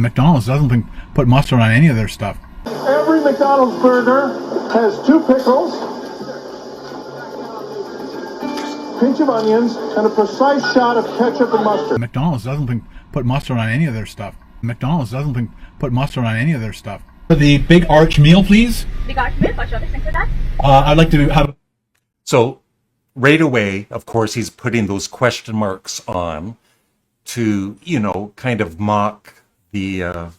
McDonald's doesn't put mustard on any of their stuff. Every McDonald's burger has 2 pickles, pinch of onions, and a precise shot of ketchup and mustard. McDonald's doesn't put mustard on any of their stuff. McDonald's doesn't put mustard on any of their stuff. For the big arch meal, please. Big arch meal, what's your thing for that? I'd like to have... So right away, of course, he's putting those question marks on to, you know, kind of mock the...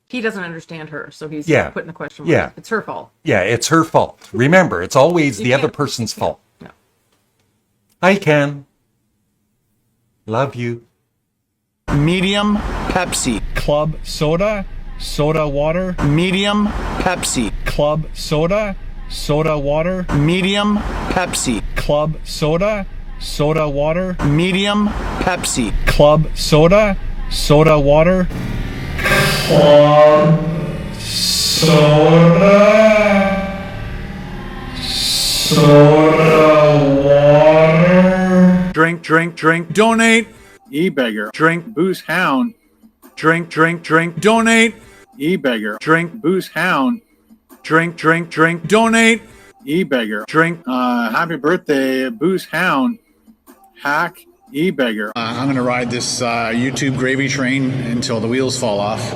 He doesn't understand her, so he's putting the question mark. Yeah. It's her fault. Yeah, it's her fault. Remember, it's always the other person's fault. No. Hi, Ken. Love you. Medium Pepsi. Club soda, soda water. Medium Pepsi. Club soda, soda water. Medium Pepsi. Club soda, soda water. Medium Pepsi. Club soda, soda water. Club soda, soda water. Drink, drink, drink, donate. E-beggar. Drink, booze hound. Drink, drink, drink, donate. E-beggar. Drink, booze hound. Drink, drink, drink, donate. E-beggar. Drink, happy birthday, booze hound. Hack, e-beggar. I'm going to ride this YouTube gravy train until the wheels fall off.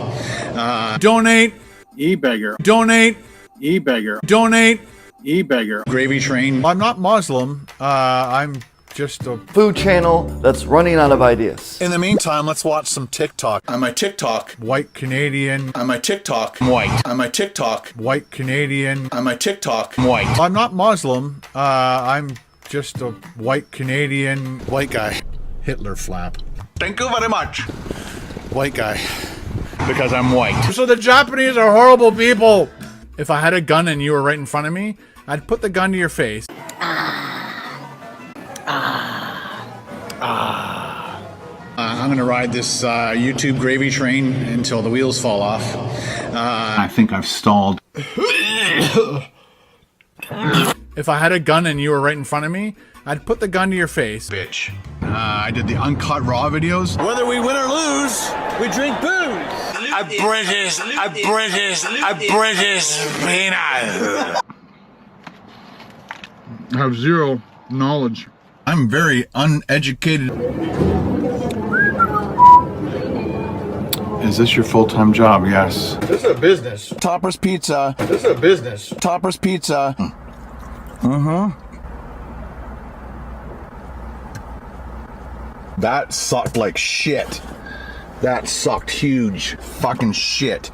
Donate. E-beggar. Donate. E-beggar. Donate. E-beggar. Gravy train. I'm not Muslim. I'm just a food channel that's running out of ideas. In the meantime, let's watch some TikTok. I'm a TikTok. White Canadian. I'm a TikTok. White. I'm a TikTok. White Canadian. I'm a TikTok. White. I'm not Muslim. I'm just a white Canadian. White guy. Hitler flap. Thank you very much. White guy. Because I'm white. So the Japanese are horrible people. If I had a gun and you were right in front of me, I'd put the gun to your face. I'm going to ride this YouTube gravy train until the wheels fall off. I think I've stalled. If I had a gun and you were right in front of me, I'd put the gun to your face. Bitch. I did the uncut raw videos. Whether we win or lose, we drink booze. A British peanut. I have zero knowledge. I'm very uneducated. Is this your full-time job? Yes. This is a business. Topper's Pizza. This is a business. Topper's Pizza. That sucked like shit. That sucked huge fucking shit.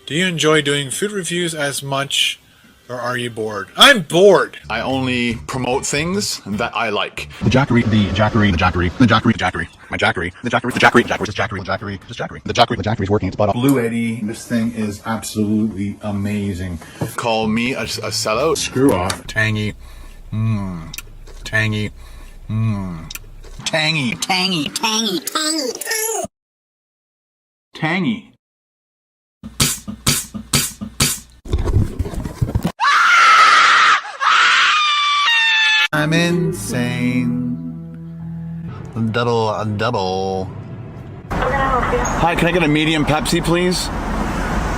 Do you enjoy doing food reviews as much, or are you bored? I'm bored! I only promote things that I like. The Jackery, my Jackery's working its butt off. Blue Eddie, this thing is absolutely amazing. Call me a sellout. Screw off. Tangy. Tangy. Tangy. Tangy. I'm insane. Double. Hi, can I get a medium Pepsi, please?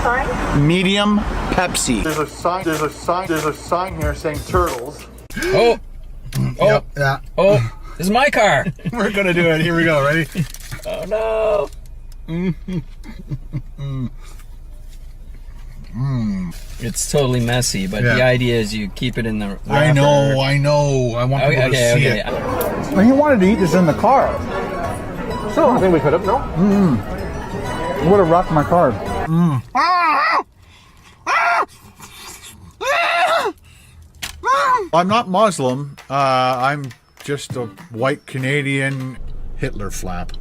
Sorry? Medium Pepsi. There's a sign here saying turtles. Oh, Yep, yeah. oh, this is my car. We're gonna do it. Here we go. Ready? Oh no. It's totally messy, but the idea is you keep it in the wrapper. I know. I want people to see it. Well, he wanted to eat this in the car. So I think we could have, no? Would have rocked my car. I'm not Muslim. I'm just a white Canadian Hitler flap.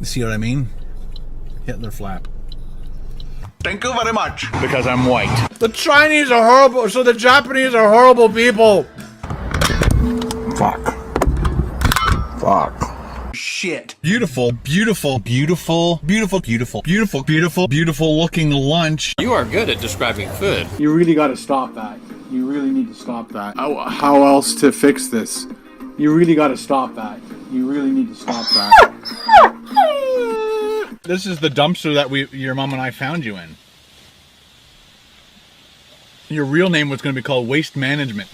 See what I mean? Hitler flap. Thank you very much. Because I'm white. The Chinese are horrible, so the Japanese are horrible people. Fuck. Shit. Beautiful looking lunch. You are good at describing food. You really got to stop that. You really need to stop that. How else to fix this? You really got to stop that. You really need to stop that. This is the dumpster that your mom and I found you in. Your real name was going to be called Waste Management.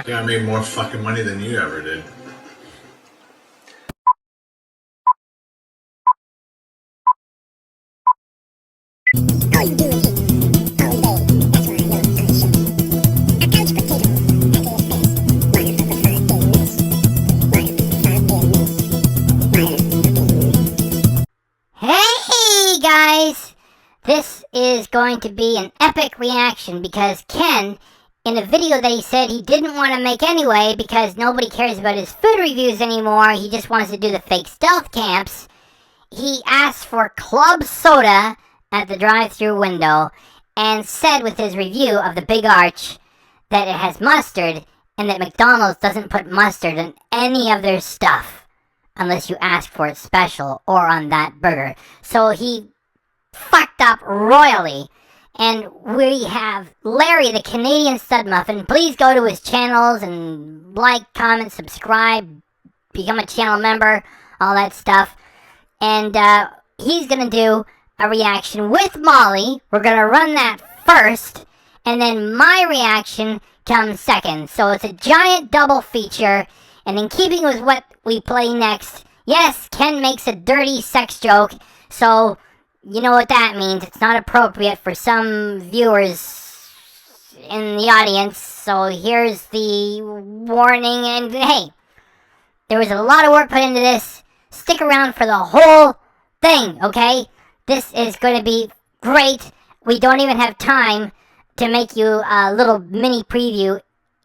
Yeah, I made more fucking money than you ever did. Hey guys! This is going to be an epic reaction because Ken, in a video that he said he didn't want to make anyway because nobody cares about his food reviews anymore, he just wants to do the fake stealth camps, he asked for club soda at the drive-thru window and said with his review of the Big Arch that it has mustard and that McDonald's doesn't put mustard in any of their stuff unless you ask for it special or on that burger. So he fucked up royally. And we have Larry, the Canadian Studmuffin. Please go to his channels and like, comment, subscribe, become a channel member, all that stuff. And he's going to do a reaction with Molly. We're going to run that first. And then my reaction comes second. So it's a giant double feature. And in keeping with what we play next, yes, Ken makes a dirty sex joke. So you know what that means. It's not appropriate for some viewers in the audience. So here's the warning. And hey, there was a lot of work put into this. Stick around for the whole thing, okay? This is going to be great. We don't even have time to make you a little mini preview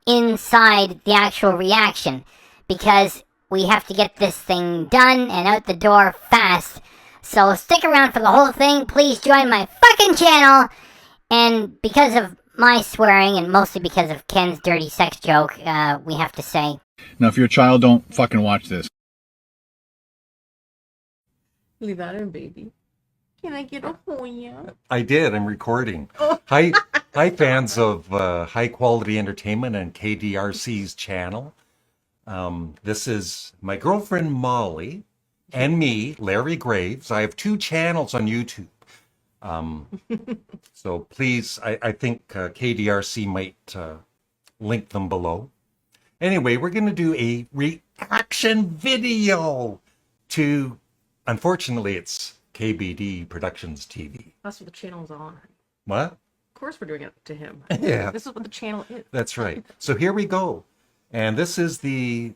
inside the actual reaction, because we have to get this thing done and out the door fast. So stick around for the whole thing. Please join my fucking channel. And because of my swearing, and mostly because of Ken's dirty sex joke, we have to say, now, if you're a child, don't fucking watch this. Leave that in, baby. Can I get a Hoya? I did. I'm recording. Hi, fans of high quality entertainment and KDRC's channel. This is my girlfriend Molly and me, Larry Graves. I have 2 channels on YouTube. So please, I think KDRC might link them below. Anyway, we're going to do a reaction video to, unfortunately, it's KBD Productions TV. That's what the channel's on. What? Of course we're doing it to him. Yeah. This is what the channel is. That's right. So here we go. And this is the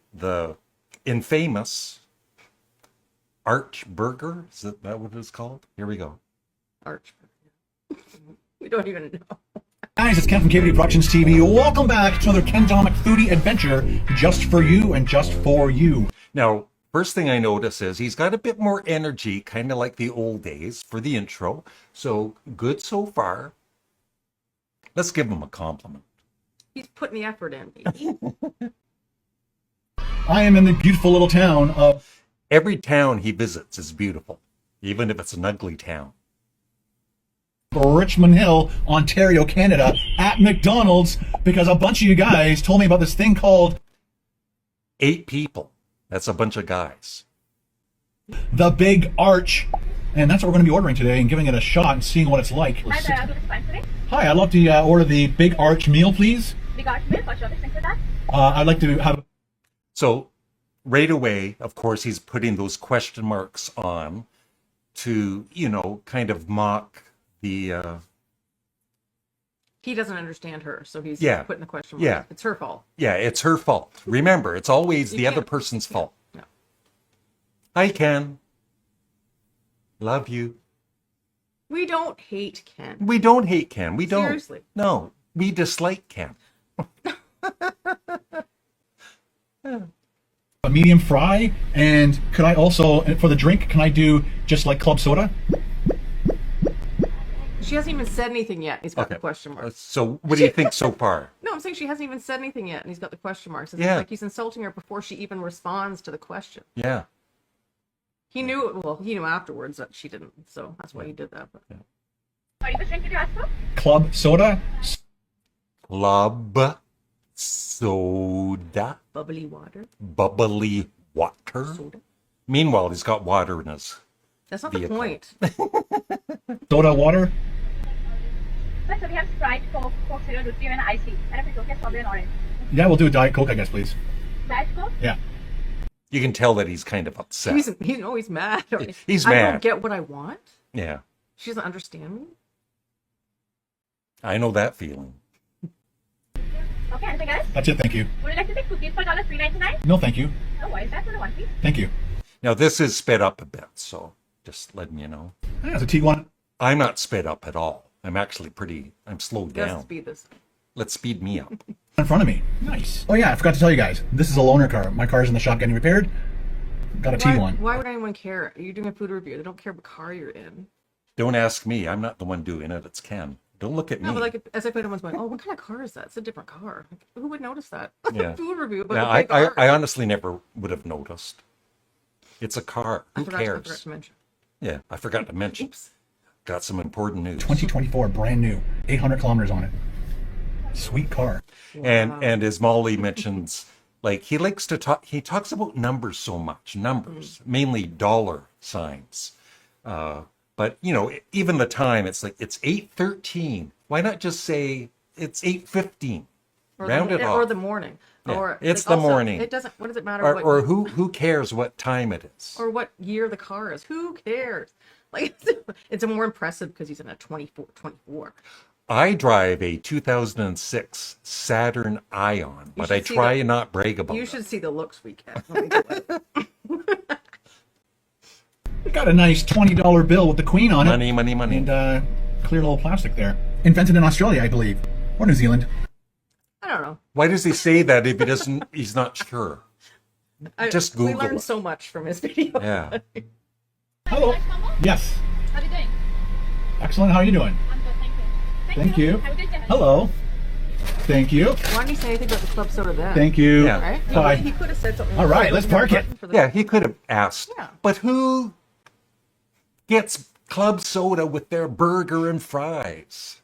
infamous Arch Burger. Is that what it's called? Here we go. Arch. We don't even know. Guys, it's Ken from KBD Productions TV. Welcome back to another Ken Domik foodie adventure just for you and just for you. Now, first thing I notice is he's got a bit more energy, kind of like the old days for the intro. So good so far. Let's give him a compliment. He's putting the effort in, baby. I am in the beautiful little town of... Every town he visits is beautiful, even if it's an ugly town. Richmond Hill, Ontario, Canada, at McDonald's, because a bunch of you guys told me about this thing called 8 people. That's a bunch of guys. The Big Arch. And that's what we're going to be ordering today and giving it a shot and seeing what it's like. Hi there, I'll do this fine today. Hi, I'd love to order the Big Arch meal, please. Big Arch meal, what's your business with that? I'd like to have... So right away, of course, he's putting those question marks on to, you know, kind of mock the... He doesn't understand her, so he's putting the question mark. Yeah. It's her fault. Yeah, it's her fault. Remember, it's always the other person's fault. No. Hi, Ken. Love you. We don't hate Ken. We don't hate Ken. We don't. Seriously. No, we dislike Ken. a medium fry, and could I also, for the drink, can I do just like club soda? She hasn't even said anything yet. He's got the question mark. So what do you think so far? No, I'm saying she hasn't even said anything yet, and he's got the question marks. It's Yeah. like he's insulting her before she even responds to the question. Yeah. He knew, well, he knew afterwards that she didn't, so that's why he did that. But. Sorry, which drink did you ask for? Club soda? Club soda, Bubbly water. bubbly water. Soda. Meanwhile, he's got water in his That's not vehicle. the point. Soda, water. So we have Sprite, Coke, Coke Zero, Root Beer, and Ice Tea. And if it's okay, strawberry and orange. Yeah, we'll do a Diet Coke, I guess, please. Diet Coke? Yeah. You can tell that he's kind of upset. He's mad. He's I mad. don't get what I want. Yeah, She doesn't understand me. I know that feeling. Okay, anything else? That's it, thank you. Would you like to take cookies for $3.99? No, thank you. No worries, that's for the one piece. Thank you. Now, this is sped up a bit, so just letting you know. That's a T1. I'm not sped up at all. I'm actually I'm slowed Let's down. speed this. Let's speed me up. In front of me. Nice. Oh yeah, I forgot to tell you guys. This is a loaner car. My car's in the shop getting repaired. Got a T1. Why would anyone care? You're doing a food review. They don't care what car you're in. Don't ask me. I'm not the one doing it. It's Ken. Don't look at me. No, but like as if anyone's going, oh, what kind of car is that? It's a different car. Like, who would notice that? Yeah. Food review, but Now, I honestly never would have noticed. It's a car. Who I forgot cares? to mention. Yeah, I forgot to mention. Oops. Got some important news. 2024, brand new. 800 kilometers on it. Sweet car. And as Molly mentions, like he likes to talk. He talks about numbers so much. Numbers, mainly dollar signs. But you know, even the time, it's like it's 8:13. Why not just say it's 8:15? Round it off. Or the morning. Yeah, Or it's like, the also, morning. It doesn't. What does it matter? Or who cares what time it is? Or what year the car is? Who cares? Like it's more impressive because he's in a 24. I drive a 2006 Saturn Ion, but I try and not brag about You it. should see the looks we get. Got a nice $20 bill with the Queen on it. Money. And clear little plastic there. Invented in Australia, I believe. Or New Zealand. I don't know. Why does he say that if he doesn't? He's not sure. Just We Google learned it. so much from his video. Yeah. Hello. Yes. How are you doing? Excellent. How are you doing? I'm good, thank you. Thank you. Have a good day. Hello. Thank you. Why didn't he say anything about the club soda then? Thank you. Yeah. Right? Bye. He could have said something. All right, let's park it. Yeah, he could have asked. Yeah. But who gets club soda with their burger and fries?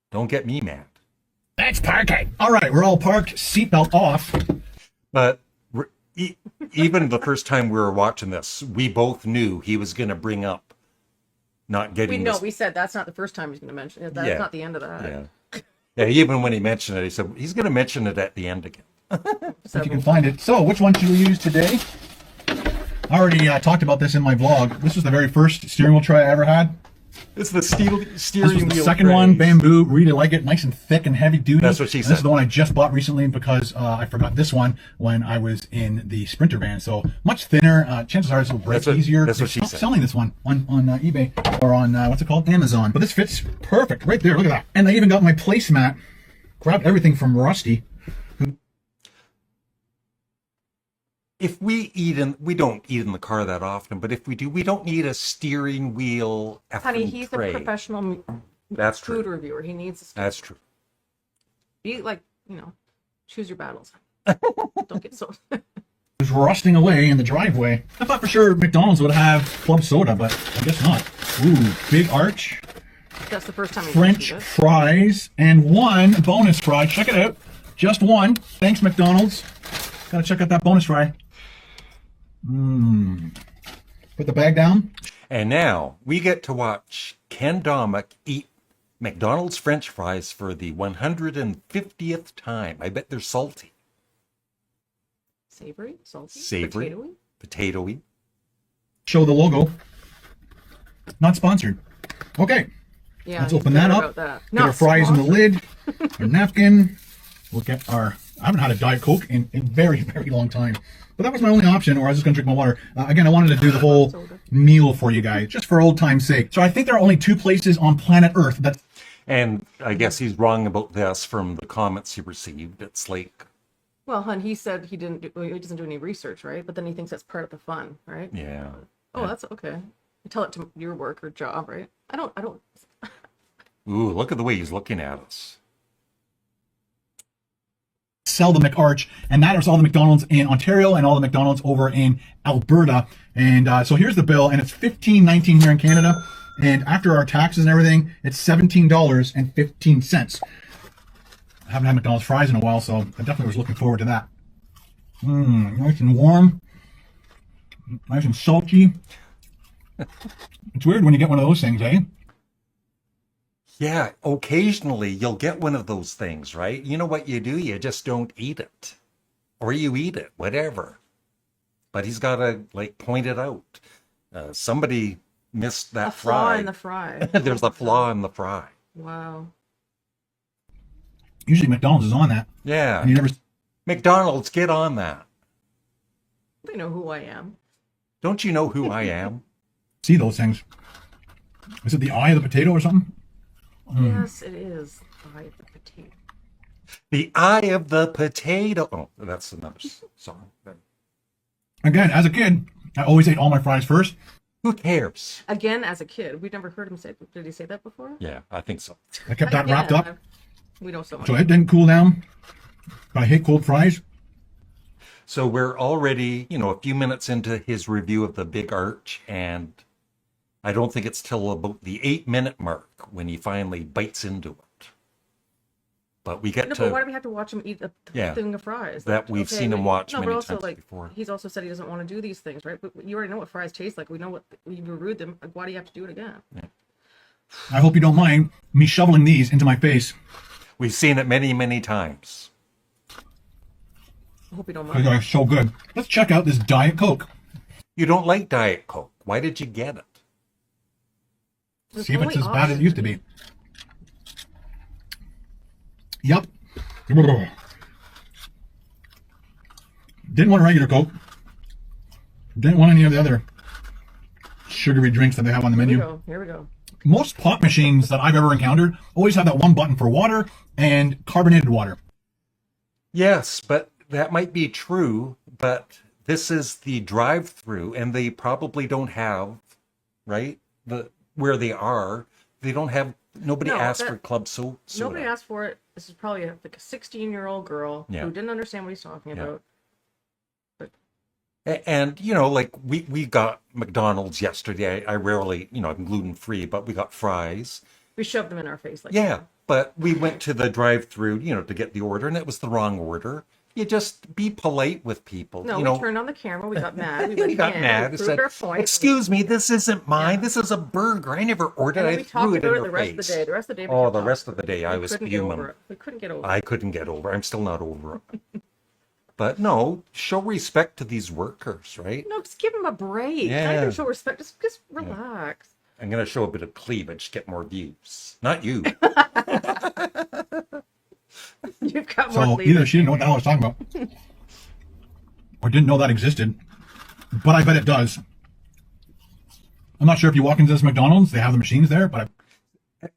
Don't get me mad. Let's park it. All right, we're all parked. Seatbelt off. But even the first time we were watching this, we both knew he was going to bring up not getting this. We said that's not the first time he's going to mention it. That's Yeah. not the end of that. Yeah. Yeah, even when he mentioned it, he said he's going to mention it at the end again. If you can find it. So, which one should we use today? I already talked about this in my vlog. This was the very first steering wheel tray I ever had. It's the steering This wheel. was the second one, bamboo. Really like it, nice and thick and heavy duty. That's what she And said. This is the one I just bought recently because I forgot this one when I was in the Sprinter van. So much thinner. Chances are this will break easier. That's what They she stopped said. selling this one on eBay or on what's it called, Amazon. But this fits perfect right there. Look at that. And I even got my placemat. Grabbed everything from Rusty. If we don't eat in the car that often, but if we do, we don't need a steering wheel. Honey, effing he's tray. a professional That's food true. reviewer. He needs to That's true. be like, choose your battles. Don't get so. It was rusting away in the driveway. I thought for sure McDonald's would have club soda, but I guess not. Ooh, big arch. That's the first time he French mentioned it. fries and one bonus fry. Check it out. Just one. Thanks, McDonald's. Gotta check out that bonus fry. Put the bag down. And now we get to watch Ken Domik eat McDonald's French fries for the 150th time. I bet they're salty. Savory, salty, Savory, potatoey. Show the logo. Not sponsored. Okay. Yeah, Let's he's open that bitter up. about that. Get our Not fries in the sponsored. lid. Our napkin. We'll get our... I haven't had a Diet Coke in a very, very long time. But that was my only option, or I was just going to drink my water. Again, I wanted to do the whole meal for you guys, just for old time's sake. So I think there are only two places on planet Earth that... And I guess he's wrong about this from the comments he received. It's like... Well, hon, he said he doesn't do any research, right? But then he thinks that's part of the fun, right? Yeah. Oh, that's okay. You tell it to your work or job, right? I don't. Ooh, look at the way he's looking at us. sell the McArch, and that is all the McDonald's in Ontario and all the McDonald's over in Alberta. And so here's the bill, and it's $15.19 here in Canada. And after our taxes and everything, it's $17.15. I haven't had McDonald's fries in a while, so I definitely was looking forward to that. Nice and warm. Nice and salty. It's weird when you get one of those things, eh? Yeah, occasionally you'll get one of those things, right? You know what you do? You just don't eat it. Or you eat it, whatever. But he's got to, like, point it out. Somebody missed that fry. A flaw in the fry. There's a flaw in the fry. Wow. Usually McDonald's is on that. Yeah. And you never... McDonald's, get on that. They know who I am. Don't you know who I am? see those things. Is it the eye of the potato or something? Yes, it is. The eye of the potato. The eye of the potato. Oh, that's another song. Again, as a kid, I always ate all my fries first. Who cares? Again, as a kid, we'd never heard him say. Did he say that before? Yeah, I think so. I kept that wrapped up. We know so much. So it didn't cool down. But I hate cold fries. So we're already, a few minutes into his review of the Big Arch, and I don't think it's till about the 8-minute mark when he finally bites into it. But we get to... But why do we have to watch him eat a thing of fries? That we've seen him watch many times before. He's also said he doesn't want to do these things, right? But you already know what fries taste like. We know what you reviewed them. Like, why do you have to do it again? Yeah. I hope you don't mind me shoveling these into my face. We've seen it many, many times. I hope you don't mind. They're so good. Let's check out this Diet Coke. You don't like Diet Coke. Why did you get it? See if it's as bad as it used to be. Yep. Didn't want a regular Coke. Didn't want any of the other sugary drinks that they have on the menu. Here we go. Most pop machines that I've ever encountered always have that one button for water and carbonated water. Yes, but that might be true, but this is the drive-through, and they probably don't have, right? Where they are, they don't have. Nobody asked for club soda. Nobody asked for it. This is probably like a 16-year-old girl who didn't understand what he's talking about. But... And we got McDonald's yesterday. I rarely, I'm gluten-free, but we got fries. We shoved them in our face. But we went to the drive-through, to get the order, and it was the wrong order. You just be polite with people. No, we turned on the camera. We got mad. We got mad. We said, "Excuse me, this isn't mine. This is a burger. I never ordered it. I threw it in her face." The rest of the day. The rest of the day, I was fuming. We couldn't get over it. I couldn't get over it. I'm still not over it. But no, show respect to these workers, right? No, just give them a break. Yeah. Not even show respect. Just relax. I'm going to show a bit of cleavage, get more views. Not you. You've got more So either she didn't know what the hell I was talking about, or didn't know that existed, but I bet it does. I'm not sure if you walk into this McDonald's, they have the machines there, but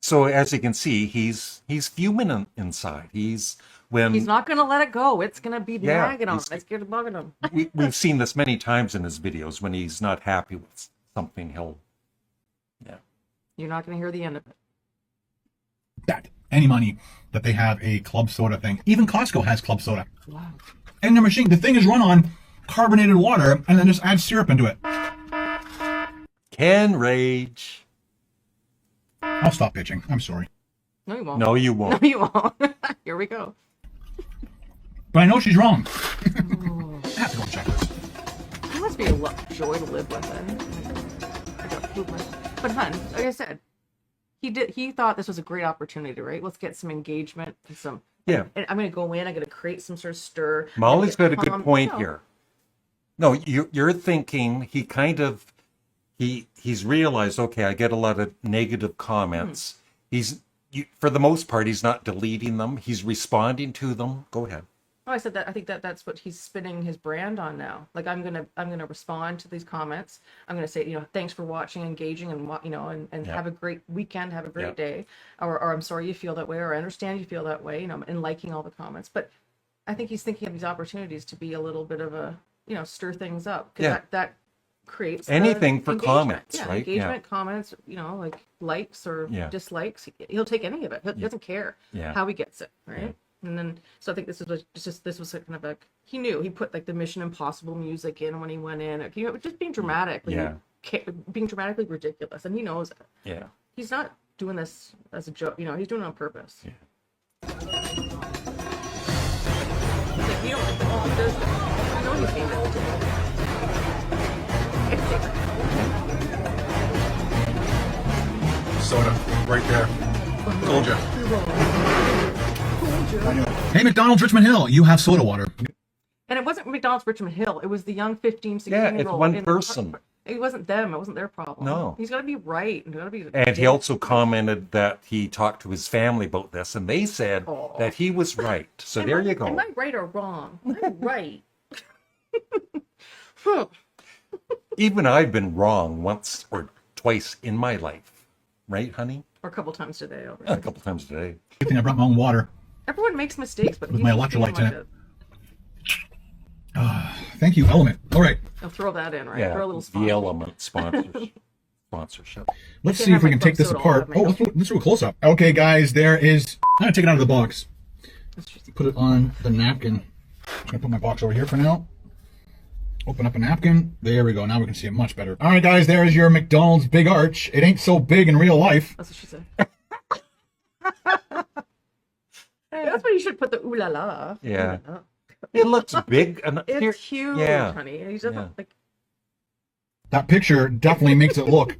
So as you can see, he's fuming inside. He's not going to let it go. It's going to be nagging on him. It's going to bugging him. We've seen this many times in his videos. When he's not happy with something, he'll... Yeah. You're not going to hear the end of it. that any money that they have a club soda thing. Even Costco has club soda. Wow. And their machine, the thing is run on carbonated water and then just add syrup into it. Can rage. I'll stop bitching. I'm sorry. No, you won't. No, you won't. No, you won't. Here we go. But I know she's wrong. I have to go check this. It must be a joy to live with it. I got food myself. But hun, like I said, he thought this was a great opportunity, right? Let's get some engagement and some... Yeah. And I'm going to go in, I'm going to create some sort of stir. Molly's got a good point here. No, you're thinking he kind of... He's realized, okay, I get a lot of negative comments. For the most part, he's not deleting them. He's responding to them. Go ahead. Oh, I said that. I think that's what he's spinning his brand on now. Like I'm gonna respond to these comments. I'm gonna say, thanks for watching, engaging, and have a great weekend, have a great day, or I'm sorry you feel that way, or I understand you feel that way, and liking all the comments. But I think he's thinking of these opportunities to be a little bit of a, stir things up, because that creates anything for engagement. comments, right? Engagement, comments, like likes or dislikes. He'll take any of it. He doesn't care how he gets it, right? Yeah. And then, so I think this was kind of he knew, he put like the Mission Impossible music in when he went in, just being dramatic, being dramatically ridiculous, and he knows it. Yeah, he's not doing this as a joke, he's doing it on purpose. Yeah. You don't like the mom, does it? I know you hate it. Soda, right there. Told you. Hey, McDonald's Richmond Hill, you have soda water. And it wasn't McDonald's Richmond Hill. It was the young 15, 16 Yeah, year it's old. one person. It wasn't them. It wasn't their problem. No. He's got to be right. And he also commented that he talked to his family about this, and they said that he was right. So there you go. Am I right or wrong? I'm right. Even I've been wrong once or twice in my life. Right, honey? Or a couple times today. A couple times today. Good thing I brought my own water. Everyone makes mistakes, but with my electrolytes in it. Thank you, Element. All right. I'll throw that in, right? Yeah, Throw a little the Element sponsorship. Let's see if we can take this apart. Oh, let's do a close-up. Okay, guys, there is... I'm going to take it out of the box. Put it on the napkin. I'm going to put my box over here for now. Open up a napkin. There we go. Now we can see it much better. All right, guys, there is your McDonald's Big Arch. It ain't so big in real life. That's what she said. That's where you should put the ooh la la. Yeah. It looks big. And it's huge, yeah. honey. He's just like... That picture definitely makes it look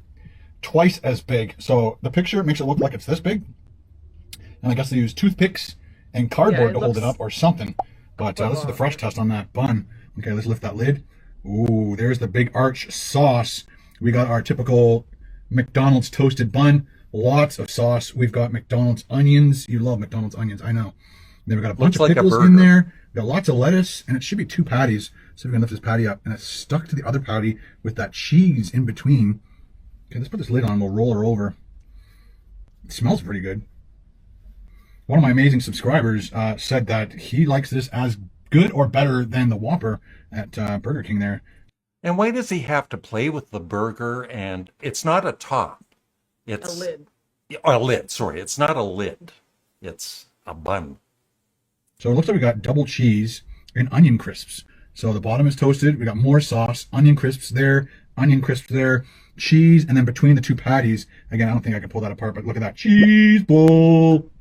twice as big. So the picture makes it look like it's this big. And I guess they use toothpicks and cardboard to hold it up or something. But this is the fresh test on that bun. Okay, let's lift that lid. Ooh, there's the Big Arch sauce. We got our typical McDonald's toasted bun. Lots of sauce. We've got McDonald's onions. You love McDonald's onions, I know. Then we got a bunch of pickles in there. We got lots of lettuce, and it should be 2 patties. So we're gonna lift this patty up, and it's stuck to the other patty with that cheese in between. Okay, let's put this lid on. We'll roll her over. It smells pretty good. One of my amazing subscribers said that he likes this as good or better than the Whopper at Burger King there. And why does he have to play with the burger? And it's not a top. It's a lid. A lid, sorry. It's not a lid. It's a bun. So it looks like we got double cheese and onion crisps. So the bottom is toasted. We got more sauce, onion crisps there, cheese, and then between the 2 patties, again, I don't think I can pull that apart, but look at that cheese bowl.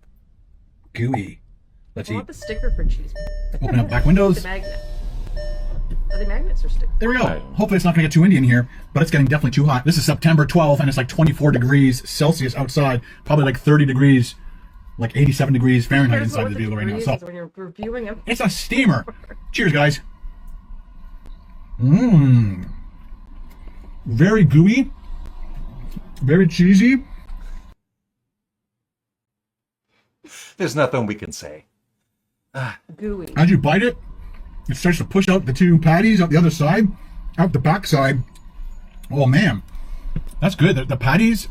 Gooey. Let's I eat. want the sticker for cheese. Open up back windows. The magnet. Are they magnets or stickers? There we go. Hopefully it's not going to get too Indian here, but it's getting definitely too hot. This is September 12th, and it's like 24 degrees Celsius outside. Probably like 30 degrees, like 87 degrees Fahrenheit inside the vehicle right now. So when you're reviewing them. It's a steamer. Cheers, guys. Mmm. Very gooey. Very cheesy. There's nothing we can say. Gooey. As you bite it, it starts to push out the 2 patties out the other side, out the back side. Oh man, that's good. The patties.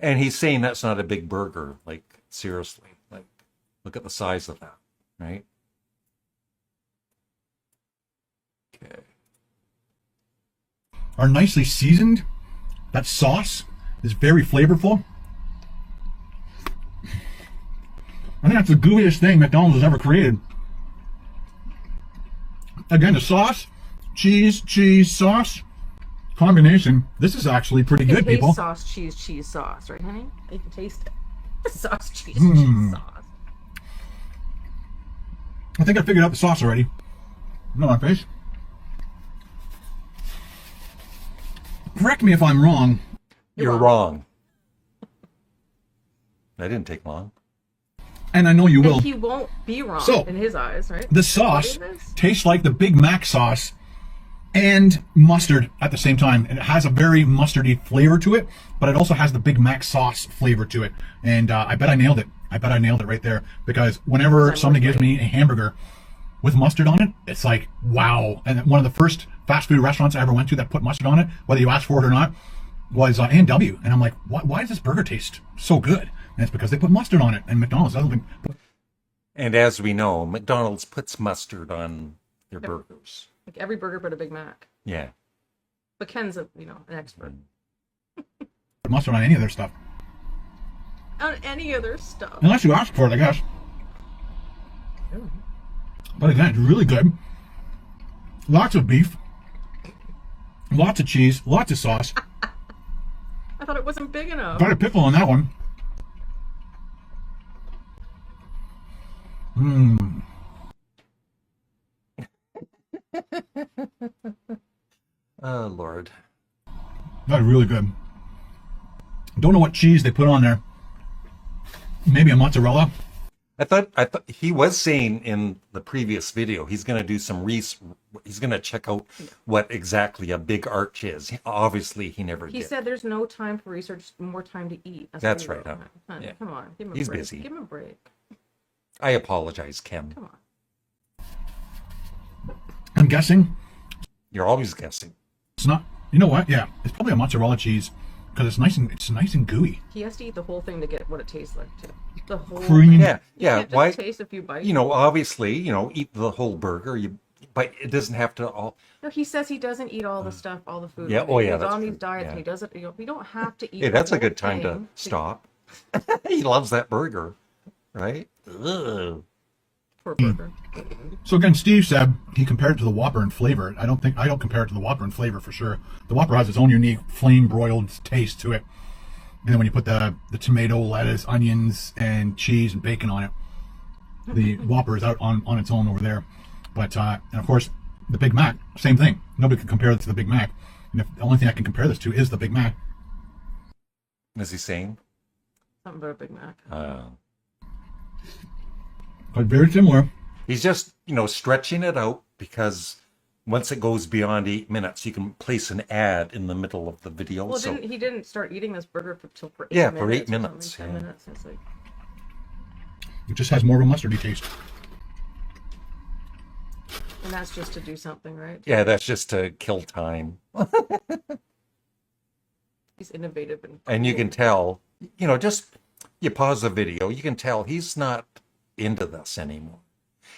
And he's saying that's not a big burger. Like seriously, like look at the size of that, right? Okay. Are nicely seasoned. That sauce is very flavorful. I think that's the gooeyest thing McDonald's has ever created. Again, the sauce, cheese, sauce combination. This is actually pretty good, people. Sauce, cheese, sauce, right, honey? You can taste it. Sauce, cheese, sauce. I think I figured out the sauce already. No, my face. Correct me if I'm wrong. You're wrong. That didn't take long. And I know you will. And he won't be wrong in his eyes, right? The sauce tastes like the Big Mac sauce and mustard at the same time. And it has a very mustardy flavor to it, but it also has the Big Mac sauce flavor to it. And I bet I nailed it. I bet I nailed it right there. Because whenever somebody gives me a hamburger with mustard on it, it's like, wow. And one of the first fast food restaurants I ever went to that put mustard on it, whether you asked for it or not, was A&W. And I'm like, why does this burger taste so good? And it's because they put mustard on it, and McDonald's doesn't. And as we know, McDonald's puts mustard on their burgers. Like every burger but a Big Mac. Yeah. But Ken's an expert. Put mustard on any of their stuff. On any other stuff. Unless you ask for it, I guess. But again, it's really good. Lots of beef. Lots of cheese. Lots of sauce. I thought it wasn't big enough. Got a pickle on that one. Mmm. Oh, Lord. That's really good. Don't know what cheese they put on there. Maybe a mozzarella. I thought he was saying in the previous video he's going to do some he's going to check out what exactly a big arch is. Obviously, he never did. He said there's no time for research, more time to eat. That's right. Huh? Yeah. Come on, give him a He's break. busy. Give him a break. I apologize, Kim. Come on. I'm guessing. You're always guessing. It's not. You know what? Yeah, it's probably a mozzarella cheese because it's nice and gooey. He has to eat the whole thing to get what it tastes like too. The whole Cream. thing. Yeah, You yeah. can't just Why? taste a few bites. You know, obviously, eat the whole burger. But it doesn't have to all. No, he says he doesn't eat all the stuff, all the food. Yeah, oh, yeah, He's that's on these true. diets, Yeah. and he doesn't. We don't have to eat. Hey, that's the a good whole time to thing stop. He loves that burger, right? Ugh. Poor burger. So again, Steve said he compared it to the Whopper in flavor. I don't compare it to the Whopper in flavor for sure. The Whopper has its own unique flame broiled taste to it. And then when you put the tomato, lettuce, onions, and cheese and bacon on it, the Whopper is out on its own over there. But and of course, the Big Mac, same thing. Nobody can compare it to the Big Mac. And if the only thing I can compare this to is the Big Mac. Is he saying? Something about a Big Mac. But very similar. He's just, stretching it out because once it goes beyond 8 minutes, you can place an ad in the middle of the video. Well, so he didn't start eating this burger for 8 Yeah, minutes. for 8 or something, minutes, 10 yeah. minutes. It's like, It just has more of a mustardy taste. and that's just to do something, right? yeah, that's just to kill time. He's innovative And you can tell, just you pause the video, you can tell he's not into this anymore.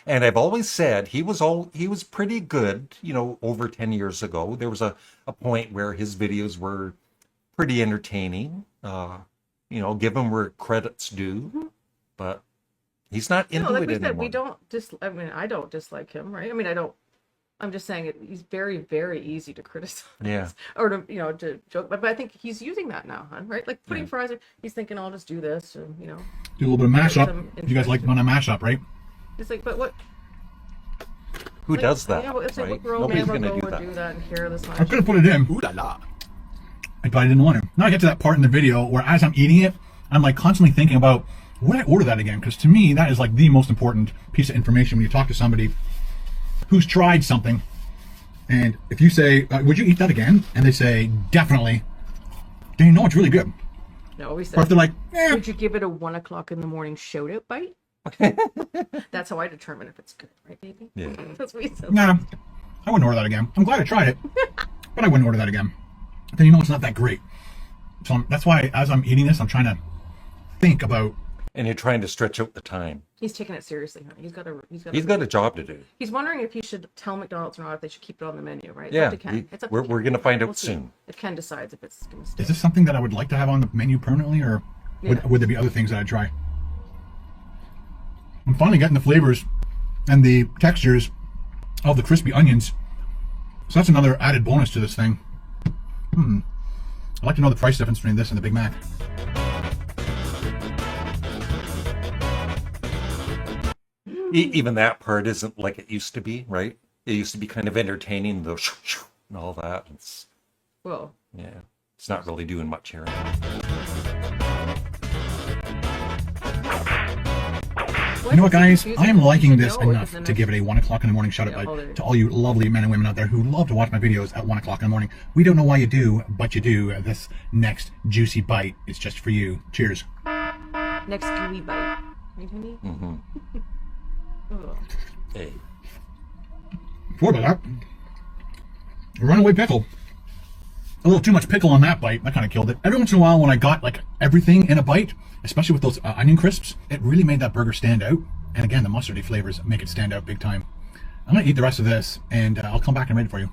And I've always said he was pretty good, over 10 years ago. There was a point where his videos were pretty entertaining. Give him where credit's due. But he's not into like it we said, anymore. we don't I don't dislike him, right? I mean, I'm just saying he's very, very easy to criticize. Yeah. Or to joke, but I think he's using that now, huh? Right? Like putting fries. He's thinking, I'll just do this, and Do a little bit of mashup. Some You guys like on a mashup, right? It's like, but what? Who does that? Yeah, it's like, right? what grown Nobody's man going will to go do and that. do that and care this much? I could have put it in. Ooh la la. But I didn't want to. Now I get to that part in the video where as I'm eating it, I'm like constantly thinking about, would I order that again? Because to me, that is like the most important piece of information when you talk to somebody who's tried something. And if you say, would you eat that again? And they say, definitely. Then you know it's really good. No, we Or said, if they're like, would you give it a 1 o'clock in the morning shout out bite? That's how I determine if it's good, right, baby? Yeah. That's what we said. nah, I wouldn't order that again. I'm glad I tried it, but I wouldn't order that again. Then you know it's not that great. So that's why as I'm eating this, I'm trying to think about. And you're trying to stretch out the time. He's taking it seriously, honey. He's got a job to do. He's wondering if he should tell McDonald's or not if they should keep it on the menu, right? It's Yeah, up to Ken. It's up to we're Ken. going to find out We'll see. soon. If Ken decides if it's going to stay. Is this something that I would like to have on the menu permanently, or would there be other things that I'd try? I'm finally getting the flavors and the textures of the crispy onions. So that's another added bonus to this thing. I'd like to know the price difference between this and the Big Mac. Even that part isn't like it used to be, right? It used to be kind of entertaining, the and all that. Well, It's not really doing much here. You know what, guys? I am liking this No, it enough doesn't to give it a 1 o'clock in the morning shout out hold it. to all you lovely men and women out there who love to watch my videos at 1 o'clock in the morning. We don't know why you do, but you do. This next juicy bite is just for you. Cheers. next gooey bite. Right, honey? Mm-hmm. Ugh. Hey. Sorry about that. A runaway pickle. A little too much pickle on that bite. That kind of killed it. Every once in a while when I got like everything in a bite, especially with those onion crisps, it really made that burger stand out. And again, the mustardy flavors make it stand out big time. I'm going to eat the rest of this and I'll come back and read it for you.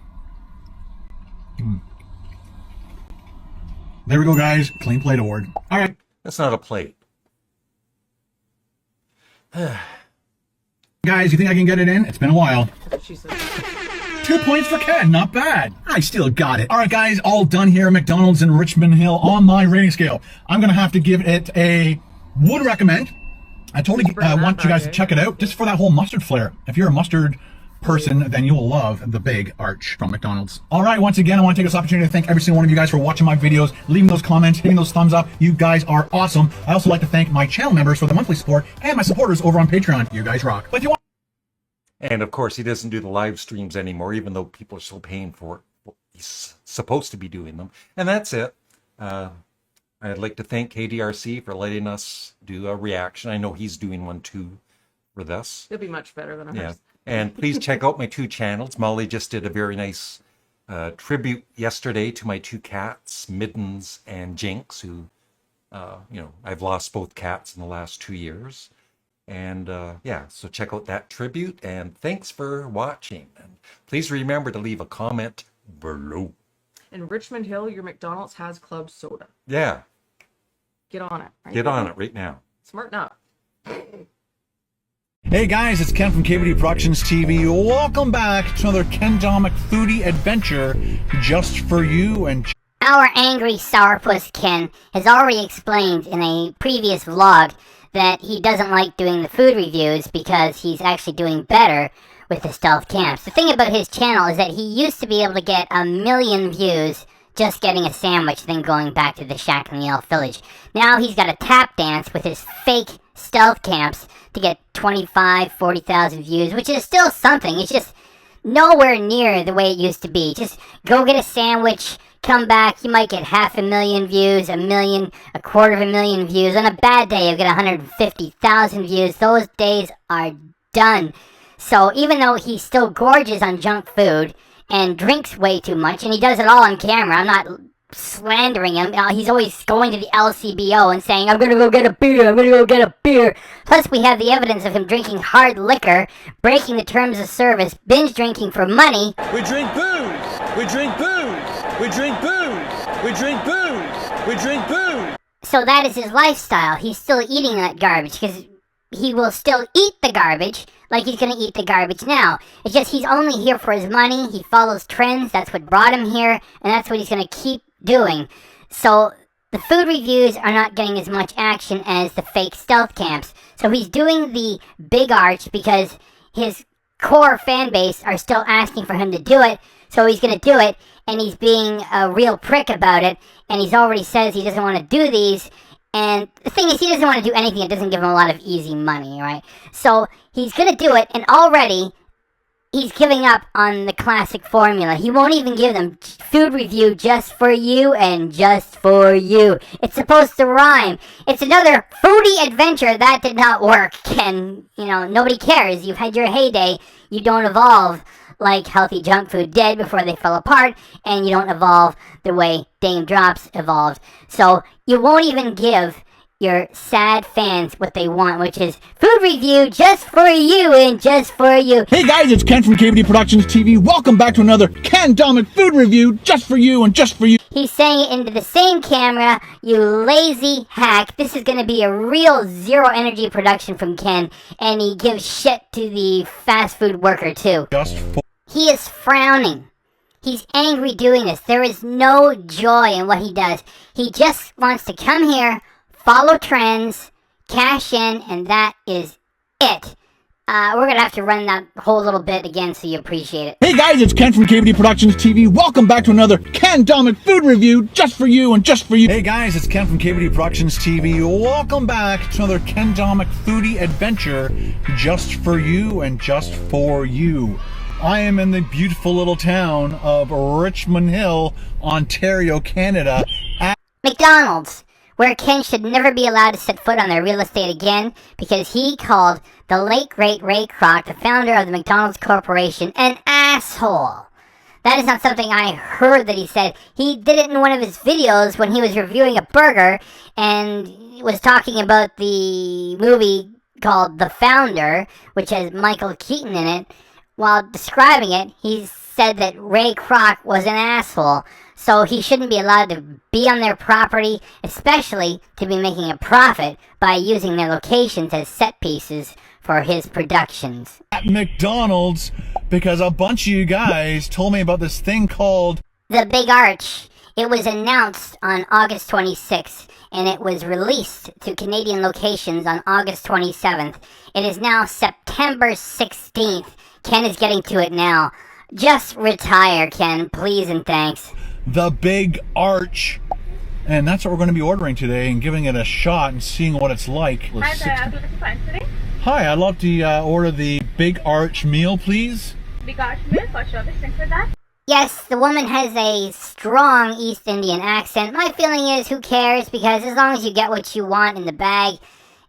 There we go, guys. Clean plate award. All right. That's not a plate. Guys, you think I can get it in? It's been a while. That's what she said. 2 points for Ken, not bad. I still got it. All right, guys, all done here at McDonald's in Richmond Hill on my rating scale. I'm going to have to give it a would recommend. I totally want you guys to check it out just for that whole mustard flair. If you're a mustard person, then you will love the Big Arch from McDonald's. All right, once again, I want to take this opportunity to thank every single one of you guys for watching my videos, leaving those comments, hitting those thumbs up. You guys are awesome. I also like to thank my channel members for the monthly support and my supporters over on Patreon. You guys rock. But if you want... And of course, he doesn't do the live streams anymore, even though people are still paying for it. Well, he's supposed to be doing them. And that's it. I'd like to thank KDRC for letting us do a reaction. I know he's doing one too for this. It'll be much better than ours. Yeah. And please check out my 2 channels. Molly just did a very nice tribute yesterday to my 2 cats, Middens and Jinx, who, I've lost both cats in the last 2 years. And yeah, so check out that tribute. And thanks for watching. And please remember to leave a comment below. In Richmond Hill, your McDonald's has club soda. Yeah. Get on it. Right? Get on it right now. Smarten up. Hey guys, it's Ken from KBD Productions TV. Welcome back to another Ken Domik foodie adventure just for you. And Our angry sourpuss Ken has already explained in a previous vlog that he doesn't like doing the food reviews because he's actually doing better with the stealth camps. The thing about his channel is that he used to be able to get 1 million views just getting a sandwich, then going back to the shack in the elf village. Now he's got a tap dance with his fake stealth camps to get 25, 40,000 views, which is still something. It's just nowhere near the way it used to be. Just go get a sandwich, come back, you might get 500,000 views, 1 million, 250,000 views. On a bad day, you'll get 150,000 views. Those days are done. So even though he's still gorgeous on junk food and drinks way too much, and he does it all on camera, I'm not slandering him. He's always going to the LCBO and saying, I'm gonna go get a beer, I'm gonna go get a beer. Plus we have the evidence of him drinking hard liquor, breaking the terms of service, binge drinking for money. We drink booze. We drink booze. We drink booze. We drink booze. We drink booze. So that is his lifestyle. He's still eating that garbage because he will still eat the garbage like he's going to eat the garbage now. It's just he's only here for his money. He follows trends. That's what brought him here, and that's what he's going to keep doing. So the food reviews are not getting as much action as the fake stealth camps. So he's doing the Big Arch because his core fan base are still asking for him to do it. So he's going to do it, and he's being a real prick about it, and he's already says he doesn't want to do these. And the thing is, he doesn't want to do anything that doesn't give him a lot of easy money, right? So he's going to do it, and already he's giving up on the classic formula. He won't even give them food review just for you and just for you. It's supposed to rhyme. It's another foodie adventure that did not work. And, nobody cares. You've had your heyday. You don't evolve like healthy junk food did before they fell apart, and you don't evolve the way Dame Drops evolved. So you won't even give your sad fans what they want, which is food review just for you and just for you. hey guys, it's Ken from KBD Productions TV. Welcome back to another Ken Domik food review just for you and just for you. He's saying it into the same camera, you lazy hack. This is going to be a real zero energy production from Ken, and he gives shit to the fast food worker too. He is frowning. He's angry doing this. There is no joy in what he does. He just wants to come here, follow trends, cash in, and that is it. We're going to have to run that whole little bit again so you appreciate it. Hey guys, it's Ken from KBD Productions TV. Welcome back to another Ken Domik food review just for you and just for you. Hey guys, it's Ken from KBD Productions TV. Welcome back to another Ken Domik foodie adventure just for you and just for you. I am in the beautiful little town of Richmond Hill, Ontario, Canada. McDonald's, where Ken should never be allowed to set foot on their real estate again because he called the late great Ray Kroc, the founder of the McDonald's Corporation, an asshole. That is not something I heard that he said. He did it in one of his videos when he was reviewing a burger and was talking about the movie called The Founder, which has Michael Keaton in it. While describing it, he said that Ray Kroc was an asshole, so he shouldn't be allowed to be on their property, especially to be making a profit by using their locations as set pieces for his productions. At McDonald's, because a bunch of you guys told me about this thing called the Big Arch. It was announced on August 26th, and it was released to Canadian locations on August 27th. It is now September 16th. Ken is getting to it now. Just retire, Ken, please and thanks. The Big Arch. And that's what we're going to be ordering today and giving it a shot and seeing what it's like. Hi there, I'm looking for today. Hi, I'd love to order the Big Arch meal, please. Big Arch meal for sure. Which drink for that? Yes, the woman has a strong East Indian accent. My feeling is, who cares? Because as long as you get what you want in the bag,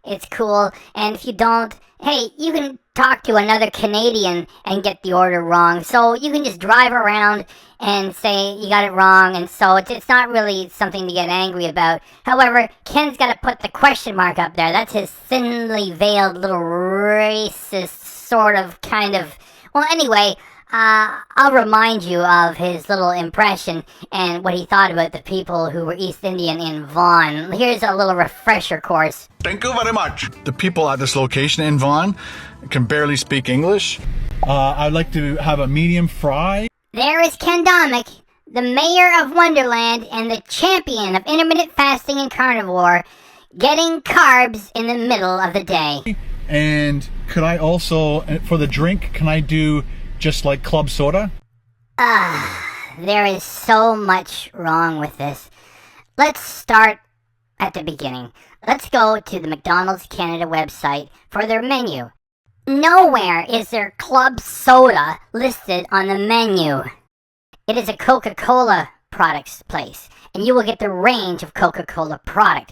it's cool. And if you don't, hey, you can talk to another Canadian and get the order wrong. So you can just drive around and say you got it wrong. And so it's not really something to get angry about. However, Ken's got to put the question mark up there. That's his thinly veiled little racist sort of kind of... Well, anyway... I'll remind you of his little impression and what he thought about the people who were East Indian in Vaughan. Here's a little refresher course. Thank you very much. The people at this location in Vaughan can barely speak English. I'd like to have a medium fry. There is Ken Domik, the mayor of Wonderland and the champion of intermittent fasting and carnivore, getting carbs in the middle of the day. And could I also, for the drink, can I do just like club soda? There is so much wrong with this. Let's start at the beginning. Let's go to the McDonald's Canada website for their menu. Nowhere is there club soda listed on the menu. It is a Coca-Cola products place, and you will get the range of Coca-Cola product.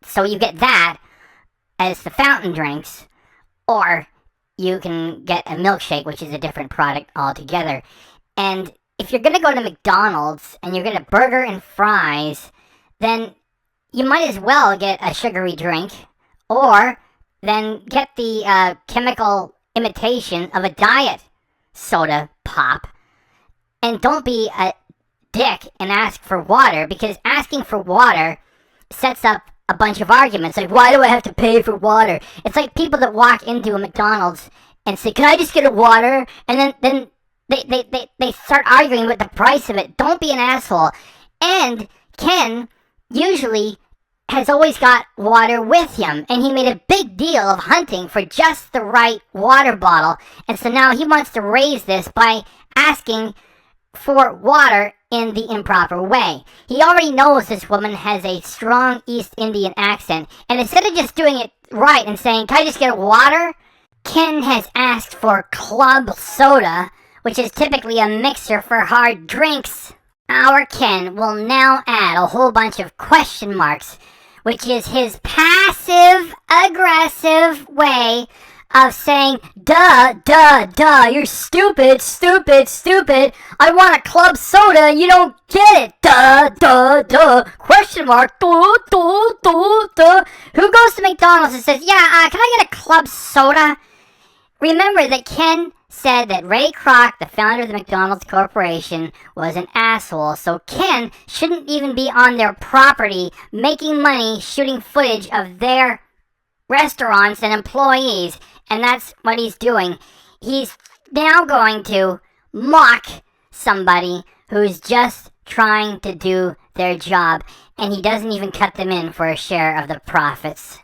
So you get that as the fountain drinks, or you can get a milkshake, which is a different product altogether. And if you're going to go to McDonald's and you're going to burger and fries, then you might as well get a sugary drink, or then get the chemical imitation of a diet soda pop. And don't be a dick and ask for water, because asking for water sets up a bunch of arguments, like, why do I have to pay for water? It's like people that walk into a McDonald's and say, can I just get a water? And then they start arguing with the price of it. Don't be an asshole. And Ken usually has always got water with him, and he made a big deal of hunting for just the right water bottle. And so now he wants to raise this by asking for water in the improper way. He already knows this woman has a strong East Indian accent, and instead of just doing it right and saying, can I just get a water? Ken has asked for club soda, which is typically a mixer for hard drinks. Our Ken will now add a whole bunch of question marks, which is his passive-aggressive way of saying, duh, you're stupid, I want a club soda, you don't get it, duh, question mark, duh. Who goes to McDonald's and says, yeah, can I get a club soda? Remember that Ken said that Ray Kroc, the founder of the McDonald's Corporation, was an asshole, so Ken shouldn't even be on their property making money shooting footage of their restaurants and employees. And that's what he's doing. He's now going to mock somebody who's just trying to do their job, and he doesn't even cut them in for a share of the profits.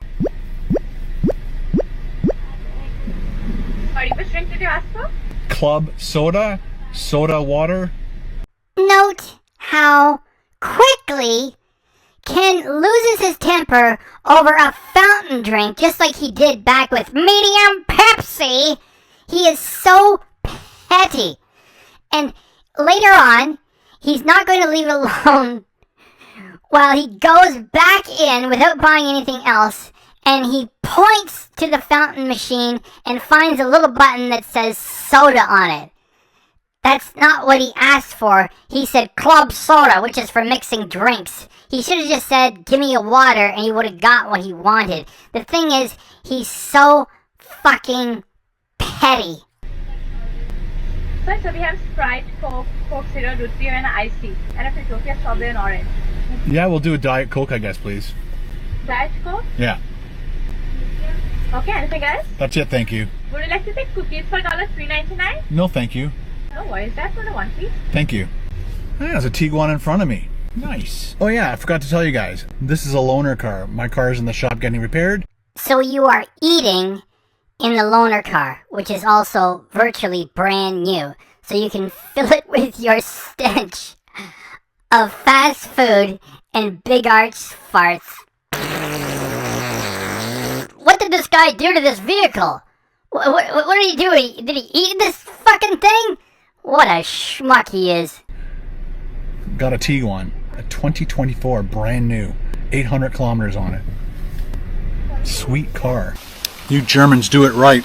Sorry, which drink did you ask for? Club soda? Soda water? Note how quickly Ken loses his temper over a fountain drink, just like he did back with medium Pepsi. He is so petty. And later on, he's not going to leave it alone while he goes back in without buying anything else, and he points to the fountain machine and finds a little button that says soda on it. That's not what he asked for. He said club soda, which is for mixing drinks. He should have just said, give me a water, and he would have got what he wanted. The thing is, he's so fucking petty. So we have Sprite, Coke, Coke Zero, root beer, and icy. And a Philadelphia strawberry and orange. Yeah, we'll do a Diet Coke, I guess, please. Diet Coke? Yeah. Okay, anything else? That's it, thank you. Would you like to take cookies for $3.99? No, thank you. No worries, that's for the one piece. Thank you. There's a Tiguan in front of me. Nice. Oh yeah, I forgot to tell you guys. This is a loaner car. My car is in the shop getting repaired. So you are eating in the loaner car, which is also virtually brand new. So you can fill it with your stench of fast food and big arch farts. What did this guy do to this vehicle? What did he do? Did he eat this fucking thing? What a schmuck he is. Got a Tiguan, a 2024, brand new, 800 kilometers on it. Sweet car. You Germans do it right.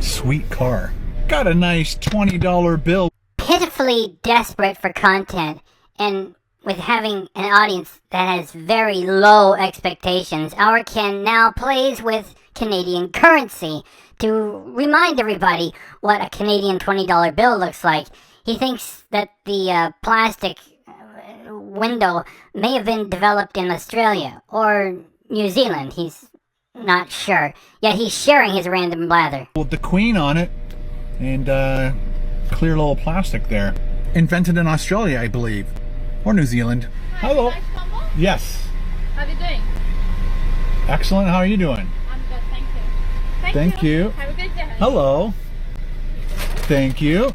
Sweet car. Got a nice $20 bill. Pitifully desperate for content, and with having an audience that has very low expectations, our Ken now plays with Canadian currency to remind everybody what a Canadian $20 bill looks like. He thinks that the plastic window may have been developed in Australia or New Zealand. He's not sure. Yet he's sharing his random blather. With the Queen on it and clear little plastic there. Invented in Australia, I believe. Or New Zealand. Hi, Hello. nice combo. Yes. How are you doing? Excellent. How are you doing? I'm good, thank you. Thank you. Have a good day. Hello. Thank you.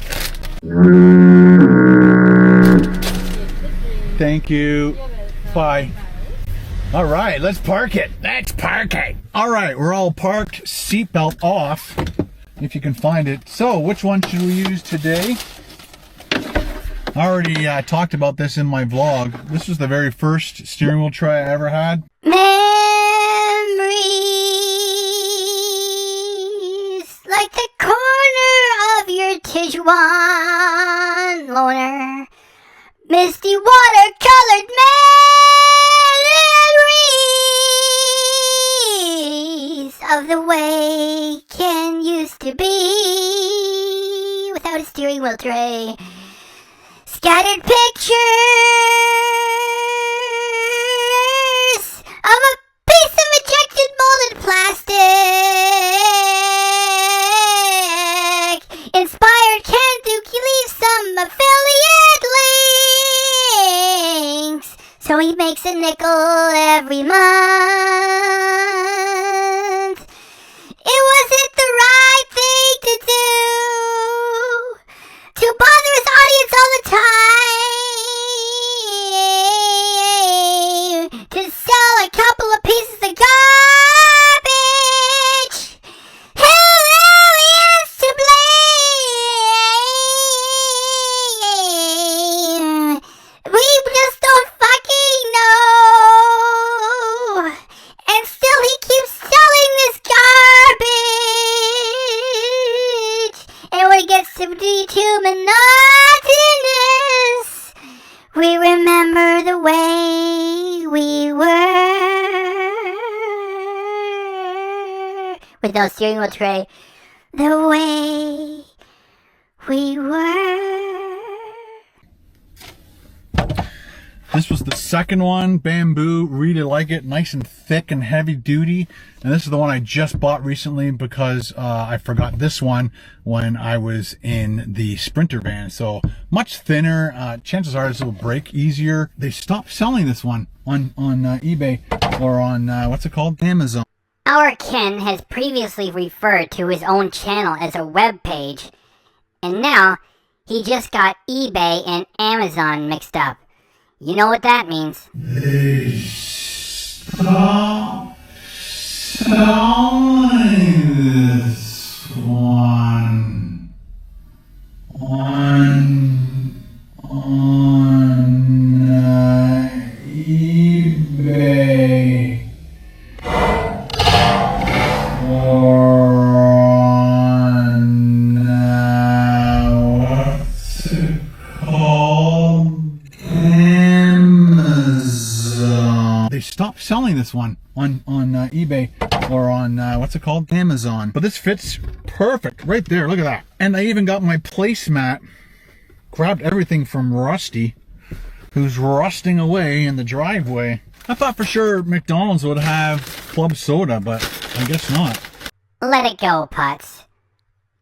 Thank you. Bye. All right, let's park it. Let's park it. All right, we're all parked. Seatbelt off, if you can find it. So, which one should we use today? I already talked about this in my vlog. This was the very first steering wheel tray I ever had. Memories like the corner of your Tijuana loaner. Misty watercolored memories of the way Ken used to be without a steering wheel tray. Scattered pictures of a piece of ejected molded plastic. Inspired Ken to leave some affiliate links, so he makes a nickel every month. It wasn't the right thing to do, to bother his audience all the time, to sell a couple of pieces of garbage. Who is to blame? We just don't fucking know. And still he keeps selling this garbage. And when it gets to be too monotonous, we remember the way we were. With no steering wheel tray, the way we were. This was the second one, bamboo, really like it, nice and thick and heavy duty. And this is the one I just bought recently because I forgot this one when I was in the Sprinter van. So much thinner, chances are this will break easier. They stopped selling this one on eBay or on, what's it called? Amazon. Our Ken has previously referred to his own channel as a web page, and now he just got eBay and Amazon mixed up. You know what that means. They stopped selling this one on eBay. What's it called? Amazon. They stopped selling this one on eBay or on what's it called? Amazon. But this fits perfect right there. Look at that. And I even got my placemat. Grabbed everything from Rusty, who's rusting away in the driveway. I thought for sure McDonald's would have club soda, but I guess not. Let it go, Putz.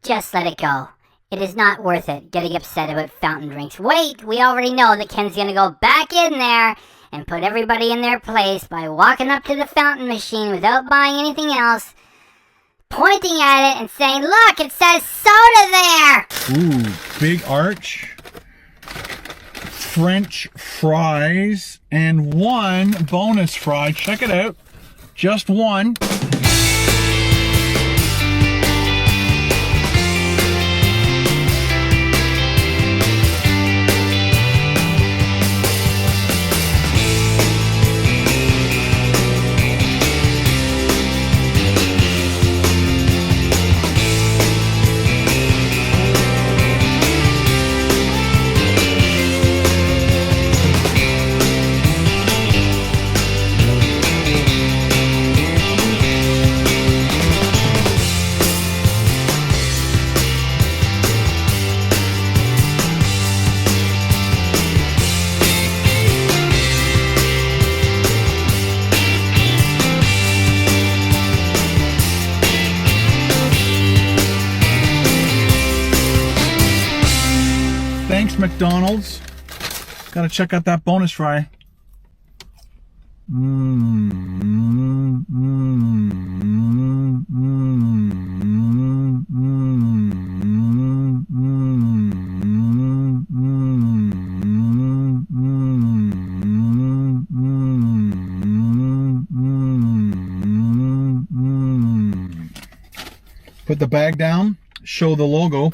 Just let it go. It is not worth it getting upset about fountain drinks. Wait, we already know that Ken's gonna go back in there and put everybody in their place by walking up to the fountain machine without buying anything else, pointing at it and saying, look, it says soda there! Ooh, big arch, French fries, and one bonus fry. Check it out. Just one. Thanks, McDonald's. Gotta check out that bonus fry. Put the bag down, show the logo.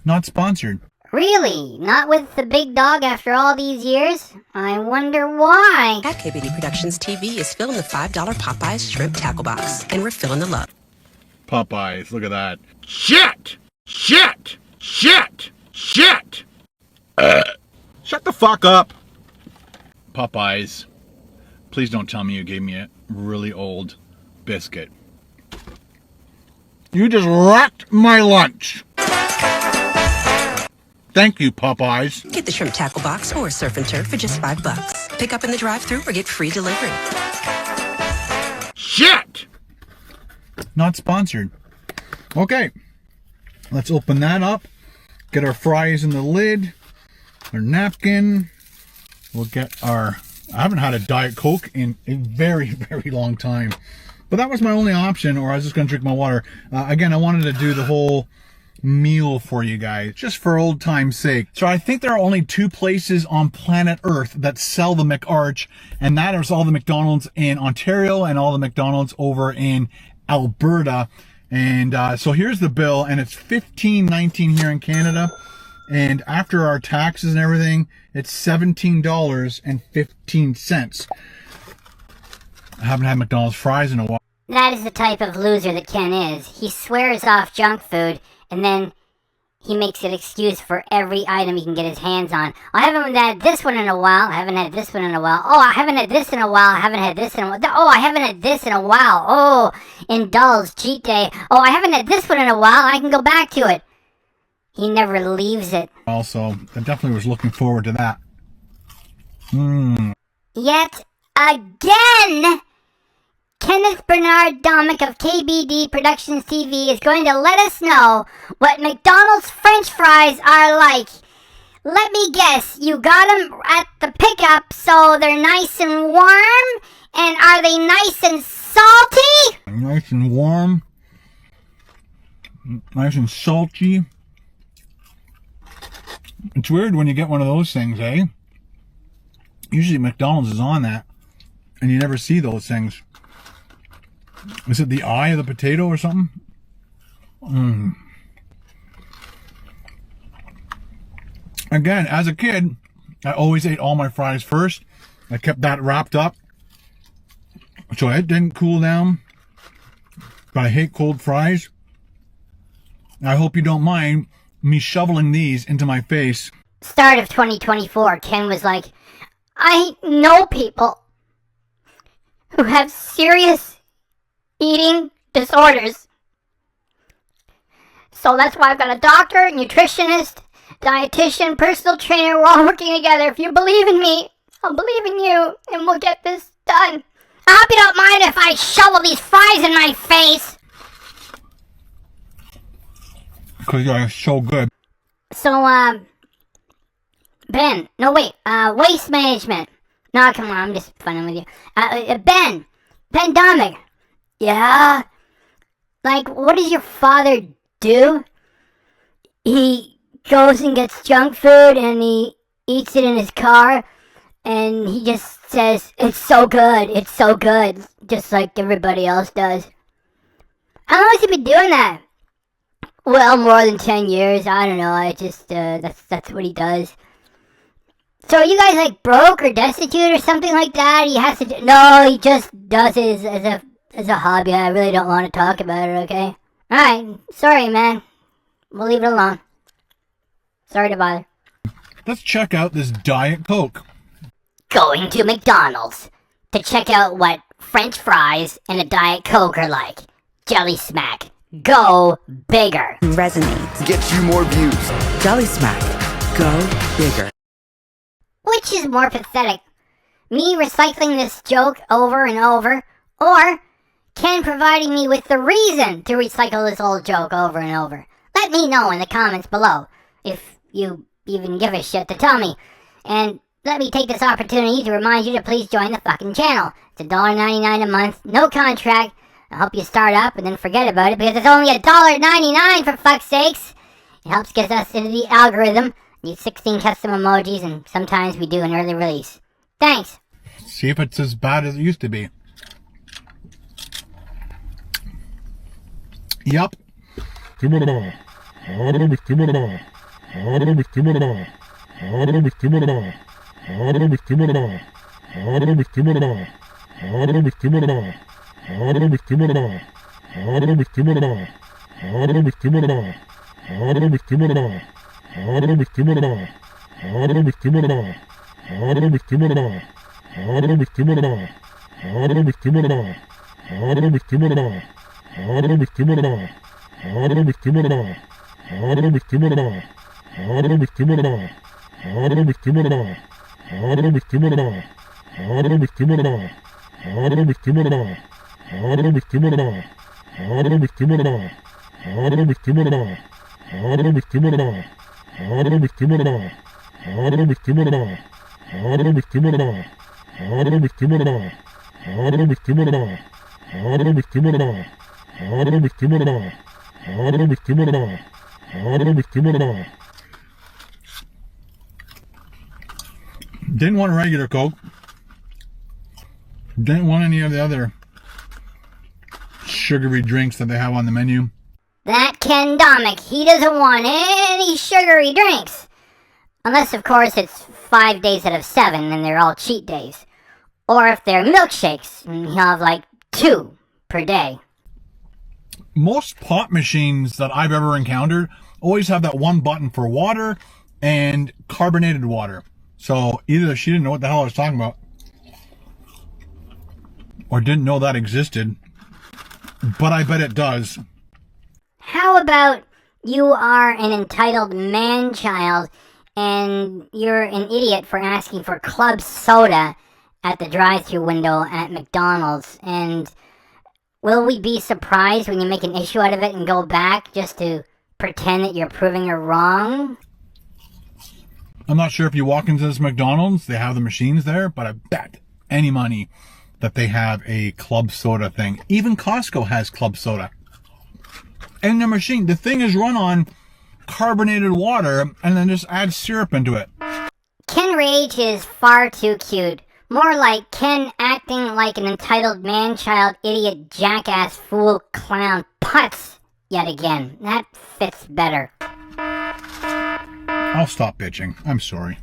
Not sponsored. Really? Not with the big dog after all these years? I wonder why. At KBD Productions TV is filling the $5 Popeyes shrimp tackle box, and we're filling the love. Popeyes, look at that. Shit! Shit! Shit! Shit! Shut the fuck up! Popeyes, please don't tell me you gave me a really old biscuit. You just wrecked my lunch. Thank you, Popeyes. Get the shrimp tackle box or surf and turf for just $5. Pick up in the drive-thru or get free delivery. Shit! Not sponsored. Okay, let's open that up. Get our fries in the lid. Our napkin. We'll get our... I haven't had a Diet Coke in a very, very long time. But that was my only option, or I was just going to drink my water. Again, I wanted to do the whole meal for you guys, just for old time's sake. So I think there are only two places on planet Earth that sell the McArch, and that is all the McDonald's in Ontario and all the McDonald's over in Alberta. And so here's the bill, and it's $15.19 here in Canada. And after our taxes and everything, it's $17.15. I haven't had McDonald's fries in a while. That is the type of loser that Ken is. He swears off junk food, and then he makes an excuse for every item he can get his hands on. I haven't had this one in a while. I haven't had this one in a while. Oh, I haven't had this in a while. I haven't had this in a while. Oh, I haven't had this in a while. Oh, indulge, cheat day. Oh, I haven't had this one in a while. I can go back to it. He never leaves it. Also, I definitely was looking forward to that. Yet again, Kenneth Bernard Domik of KBD Productions TV is going to let us know what McDonald's French fries are like. Let me guess, you got them at the pickup so they're nice and warm? And are they nice and salty? Nice and warm. Nice and salty. It's weird when you get one of those things, eh? Usually McDonald's is on that, and you never see those things. Is it the eye of the potato or something? Again, as a kid, I always ate all my fries first. I kept that wrapped up, so it didn't cool down. But I hate cold fries. I hope you don't mind me shoveling these into my face. Start of 2024, Ken was like, I know people who have serious eating disorders. So that's why I've got a doctor, nutritionist, dietitian, personal trainer. We're all working together. If you believe in me, I'll believe in you, and we'll get this done. I hope you don't mind if I shovel these fries in my face. Because you are so good. So, Ben, no wait, waste management. No, come on, I'm just funning with you. Ben Domik. Yeah? Like, what does your father do? He goes and gets junk food and he eats it in his car and he just says, it's so good, just like everybody else does. How long has he been doing that? Well, more than 10 years, I don't know, I just, that's what he does. So are you guys like broke or destitute or something like that? He has to no, he just does it as a hobby. I really don't want to talk about it, okay? Alright, sorry man. We'll leave it alone. Sorry to bother. Let's check out this Diet Coke. Going to McDonald's to check out what French fries and a Diet Coke are like. Jelly Smack. Go bigger. Resonates. Get you more views. Jelly Smack. Go bigger. Which is more pathetic? Me recycling this joke over and over, or Ken providing me with the reason to recycle this old joke over and over? Let me know in the comments below, if you even give a shit to tell me. And let me take this opportunity to remind you to please join the fucking channel. It's $1.99 a month, no contract. I hope you start up and then forget about it because it's only $1.99 for fuck's sakes. It helps get us into the algorithm. Need 16 custom emojis and sometimes we do an early release. Thanks. See if it's as bad as it used to be. Yup. Didn't want a regular Coke. Didn't want any of the other sugary drinks that they have on the menu. That Ken Domik, he doesn't want any sugary drinks. Unless, of course, it's 5 days out of 7 and they're all cheat days. Or if they're milkshakes, and he'll have like 2 per day. Most pop machines that I've ever encountered always have that one button for water and carbonated water. So either she didn't know what the hell I was talking about, or didn't know that existed, but I bet it does. How about you are an entitled man-child and you're an idiot for asking for club soda at the drive-thru window at McDonald's, and will we be surprised when you make an issue out of it and go back just to pretend that you're proving her wrong? I'm not sure if you walk into this McDonald's, they have the machines there, but I bet any money that they have a club soda thing. Even Costco has club soda. And the machine, the thing is run on carbonated water and then just add syrup into it. Ken Rage is far too cute. More like Ken acting like an entitled man-child, idiot, jackass, fool, clown, putz yet again. That fits better. I'll stop bitching. I'm sorry.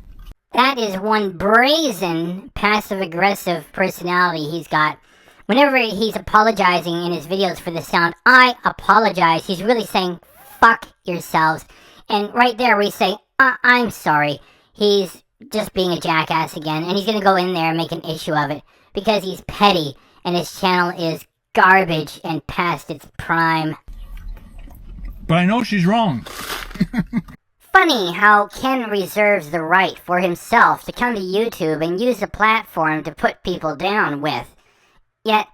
That is one brazen, passive-aggressive personality he's got. Whenever he's apologizing in his videos for the sound, I apologize, he's really saying, fuck yourselves. And right there we say, I'm sorry. He's just being a jackass again, and he's gonna go in there and make an issue of it. Because he's petty, and his channel is garbage and past its prime. But I know she's wrong. Funny how Ken reserves the right for himself to come to YouTube and use the platform to put people down with. Yet,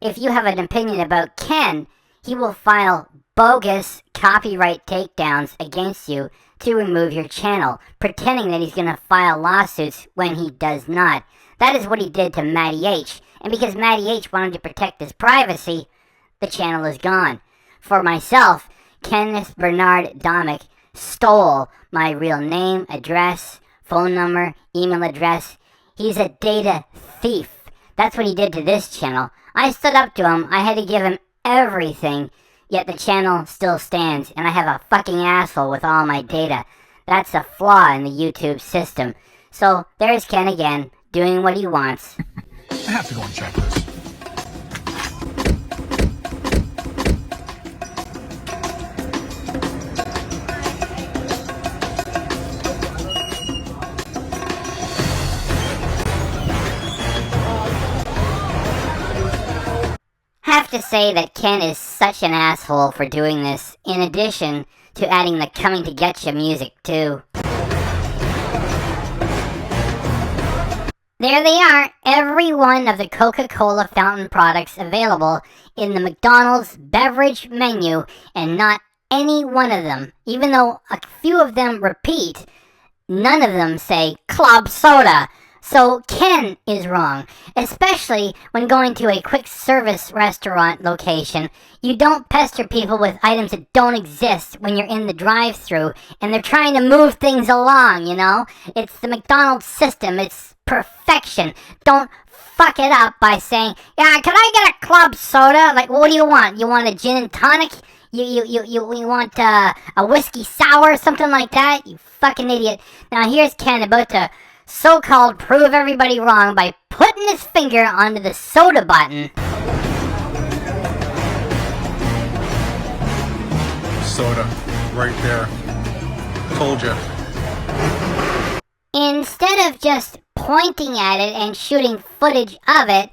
if you have an opinion about Ken, he will file bogus copyright takedowns against you to remove your channel, pretending that he's going to file lawsuits when he does not. That is what he did to Matty H. And because Matty H wanted to protect his privacy, the channel is gone. For myself, Kenneth Bernard Domik stole my real name, address, phone number, email address. He's a data thief. That's what he did to this channel. I stood up to him. I had to give him everything, yet the channel still stands, and I have a fucking asshole with all my data. That's a flaw in the YouTube system. So there's Ken again, doing what he wants. I have to go and check this. Have to say that Ken is such an asshole for doing this, in addition to adding the coming to get you music too. There they are, every one of the Coca-Cola fountain products available in the McDonald's beverage menu, and not any one of them, even though a few of them repeat, none of them say club soda. So Ken is wrong, especially when going to a quick service restaurant location. You don't pester people with items that don't exist when you're in the drive-thru and they're trying to move things along, you know? It's the McDonald's system, it's perfection. Don't fuck it up by saying, yeah, can I get a club soda? Like, what do you want? You want a gin and tonic? You want a whiskey sour, something like that? You fucking idiot. Now here's Ken about to so-called prove everybody wrong by putting his finger onto the soda button. Soda, right there. Told you. Instead of just pointing at it and shooting footage of it,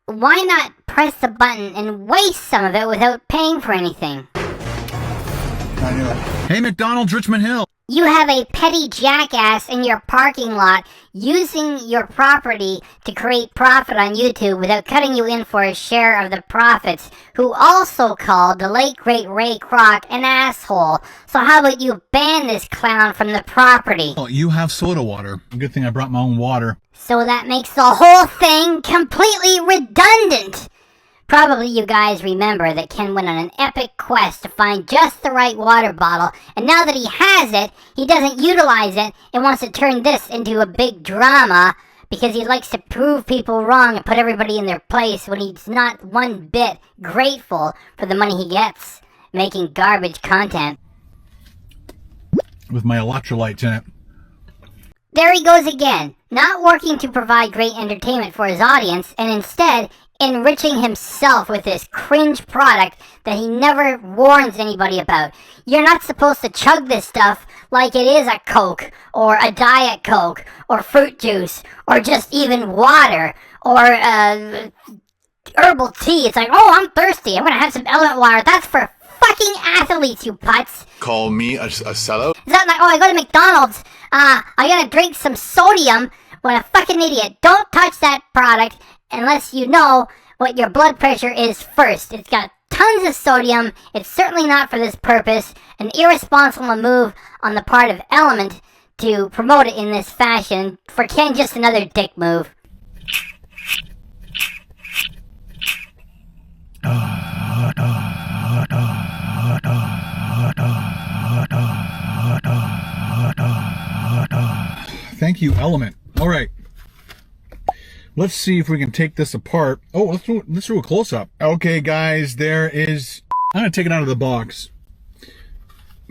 why not press the button and waste some of it without paying for anything? I knew it. Hey, McDonald's, Richmond Hill. You have a petty jackass in your parking lot using your property to create profit on YouTube without cutting you in for a share of the profits, who also called the late great Ray Kroc an asshole. So how about you ban this clown from the property? Oh, you have soda water. Good thing I brought my own water. So that makes the whole thing completely redundant. Probably you guys remember that Ken went on an epic quest to find just the right water bottle, and now that he has it, he doesn't utilize it and wants to turn this into a big drama because he likes to prove people wrong and put everybody in their place when he's not one bit grateful for the money he gets making garbage content. With my electrolytes in it. There he goes again, not working to provide great entertainment for his audience, and instead enriching himself with this cringe product that he never warns anybody about. You're not supposed to chug this stuff like it is a Coke, or a Diet Coke, or fruit juice, or just even water, or herbal tea. It's like, oh, I'm thirsty, I'm gonna have some element water. That's for fucking athletes, you putz. Call me a sellout? Is that like, oh, I go to McDonald's, I gotta drink some sodium? What a fucking idiot. Don't touch that product unless you know what your blood pressure is first. It's got tons of sodium. It's certainly not for this purpose. An irresponsible move on the part of Element to promote it in this fashion. For Ken, just another dick move. Thank you, Element. All right. Let's see if we can take this apart. Oh, let's do a close-up. Okay, guys, there is... I'm going to take it out of the box.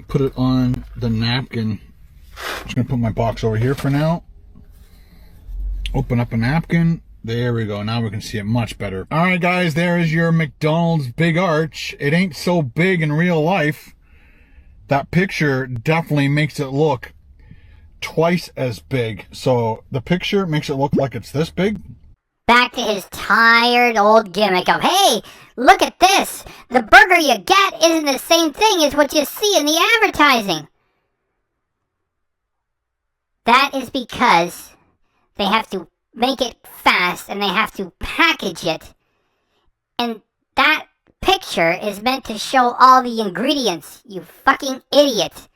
Put it on the napkin. I'm just going to put my box over here for now. Open up a napkin. There we go. Now we can see it much better. All right, guys, there is your McDonald's Big Arch. It ain't so big in real life. That picture definitely makes it look twice as big. So the picture makes it look like it's this big. Back to his tired old gimmick of, hey, look at this. The burger you get isn't the same thing as what you see in the advertising. That is because they have to make it fast and they have to package it. And that picture is meant to show all the ingredients, you fucking idiot.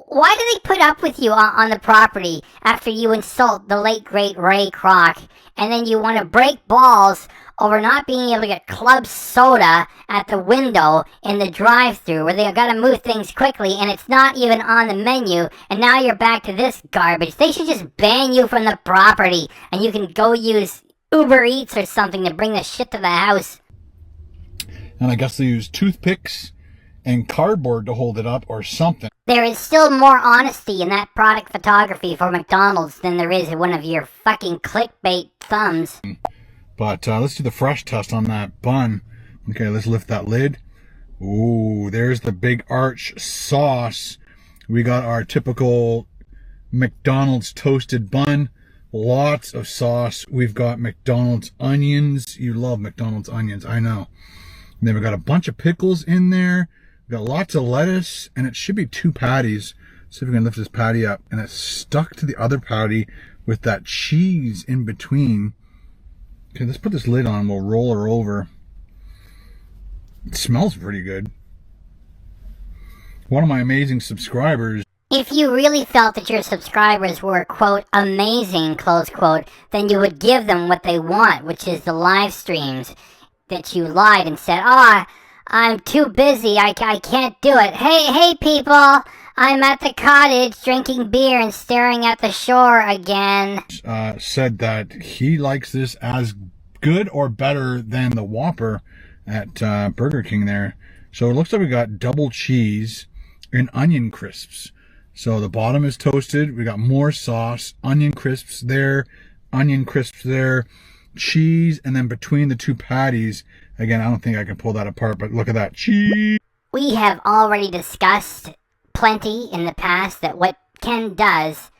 Why do they put up with you on the property after you insult the late great Ray Kroc, and then you want to break balls over not being able to get club soda at the window in the drive-thru where they gotta move things quickly and it's not even on the menu, and now you're back to this garbage? They should just ban you from the property and you can go use Uber Eats or something to bring the shit to the house. And I guess they use toothpicks and cardboard to hold it up or something. There is still more honesty in that product photography for McDonald's than there is in one of your fucking clickbait thumbs. But let's do the fresh test on that bun. Okay, let's lift that lid. Ooh, there's the big arch sauce. We got our typical McDonald's toasted bun. Lots of sauce. We've got McDonald's onions. You love McDonald's onions, I know. And then we've got a bunch of pickles in there. We've got lots of lettuce, and it should be 2 patties. See if we can lift this patty up. And it's stuck to the other patty with that cheese in between. Okay, let's put this lid on. We'll roll her over. It smells pretty good. One of my amazing subscribers. If you really felt that your subscribers were, quote, amazing, close quote, then you would give them what they want, which is the live streams. That you lied and said, oh, I'm too busy, I can't do it. Hey people, I'm at the cottage drinking beer and staring at the shore again. Said that he likes this as good or better than the Whopper at Burger King there. So it looks like we got double cheese and onion crisps. So the bottom is toasted, we got more sauce, onion crisps there, cheese, and then between the 2 patties, again, I don't think I can pull that apart, but look at that cheese. We have already discussed plenty in the past that what Ken does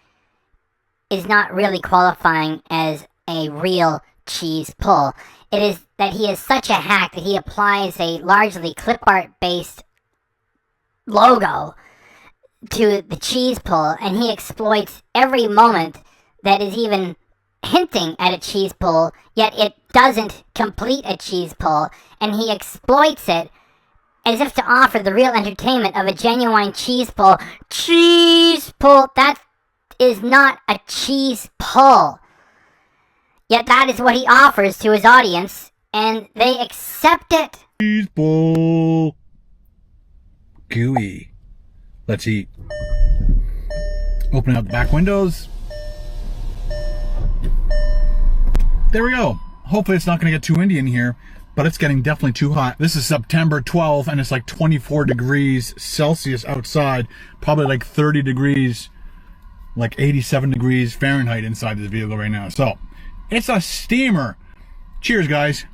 is not really qualifying as a real cheese pull. It is that he is such a hack that he applies a largely clip art based logo to the cheese pull, and he exploits every moment that is even hinting at a cheese pull, yet it doesn't complete a cheese pull, and he exploits it as if to offer the real entertainment of a genuine cheese pull. Cheese pull! That is not a cheese pull. Yet that is what he offers to his audience, and they accept it. Cheese pull. Gooey. Let's eat. Opening up the back windows. There we go. Hopefully it's not going to get too windy in here, but it's getting definitely too hot. This is September 12th, and it's like 24 degrees Celsius outside. Probably like 30 degrees, like 87 degrees Fahrenheit inside this vehicle right now. So, it's a steamer. Cheers, guys.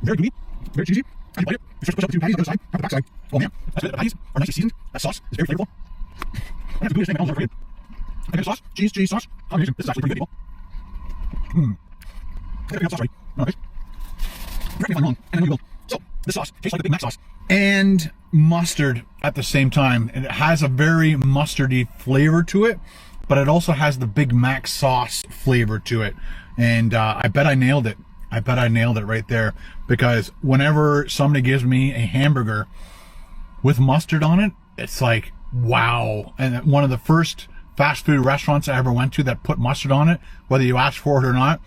Very gooey, very cheesy. I bite it. You start to push out the 2 patties on the other side, have the back side. Oh man, that's good. The patties are nicely seasoned. That sauce is very flavorful. I have the gooeyest thing McDonald's ever created. I got sauce, cheese sauce. Combination. This is actually pretty good, people. I got sauce ready. Alright. Correct me if I'm wrong, and then we will. So, this sauce tastes like the Big Mac sauce. And mustard at the same time. And it has a very mustardy flavor to it, but it also has the Big Mac sauce flavor to it. And I bet I nailed it. I bet I nailed it right there, because whenever somebody gives me a hamburger with mustard on it, it's like, wow. And one of the first fast food restaurants I ever went to that put mustard on it, whether you asked for it or not,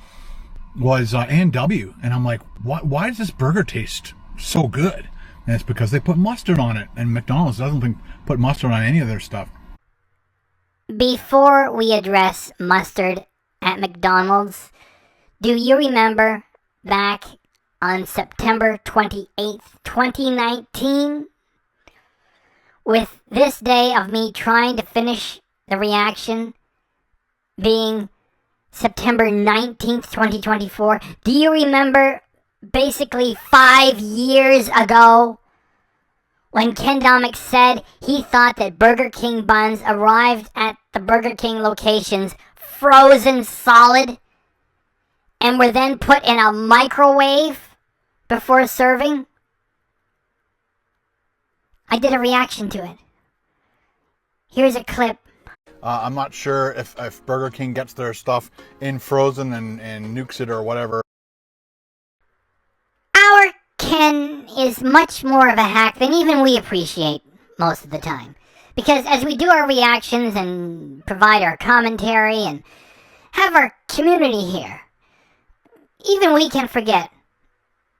was A&W. And I'm like, why does this burger taste so good? And it's because they put mustard on it. And McDonald's doesn't put mustard on any of their stuff. Before we address mustard at McDonald's, do you remember back on September 28th, 2019, with this day of me trying to finish the reaction being September 19th, 2024, do you remember basically 5 years ago when Ken Domik said he thought that Burger King buns arrived at the Burger King locations frozen solid and were then put in a microwave before serving? I did a reaction to it. Here's a clip. I'm not sure if Burger King gets their stuff in frozen and nukes it or whatever. Our Ken is much more of a hack than even we appreciate most of the time. Because as we do our reactions and provide our commentary and have our community here, even we can forget,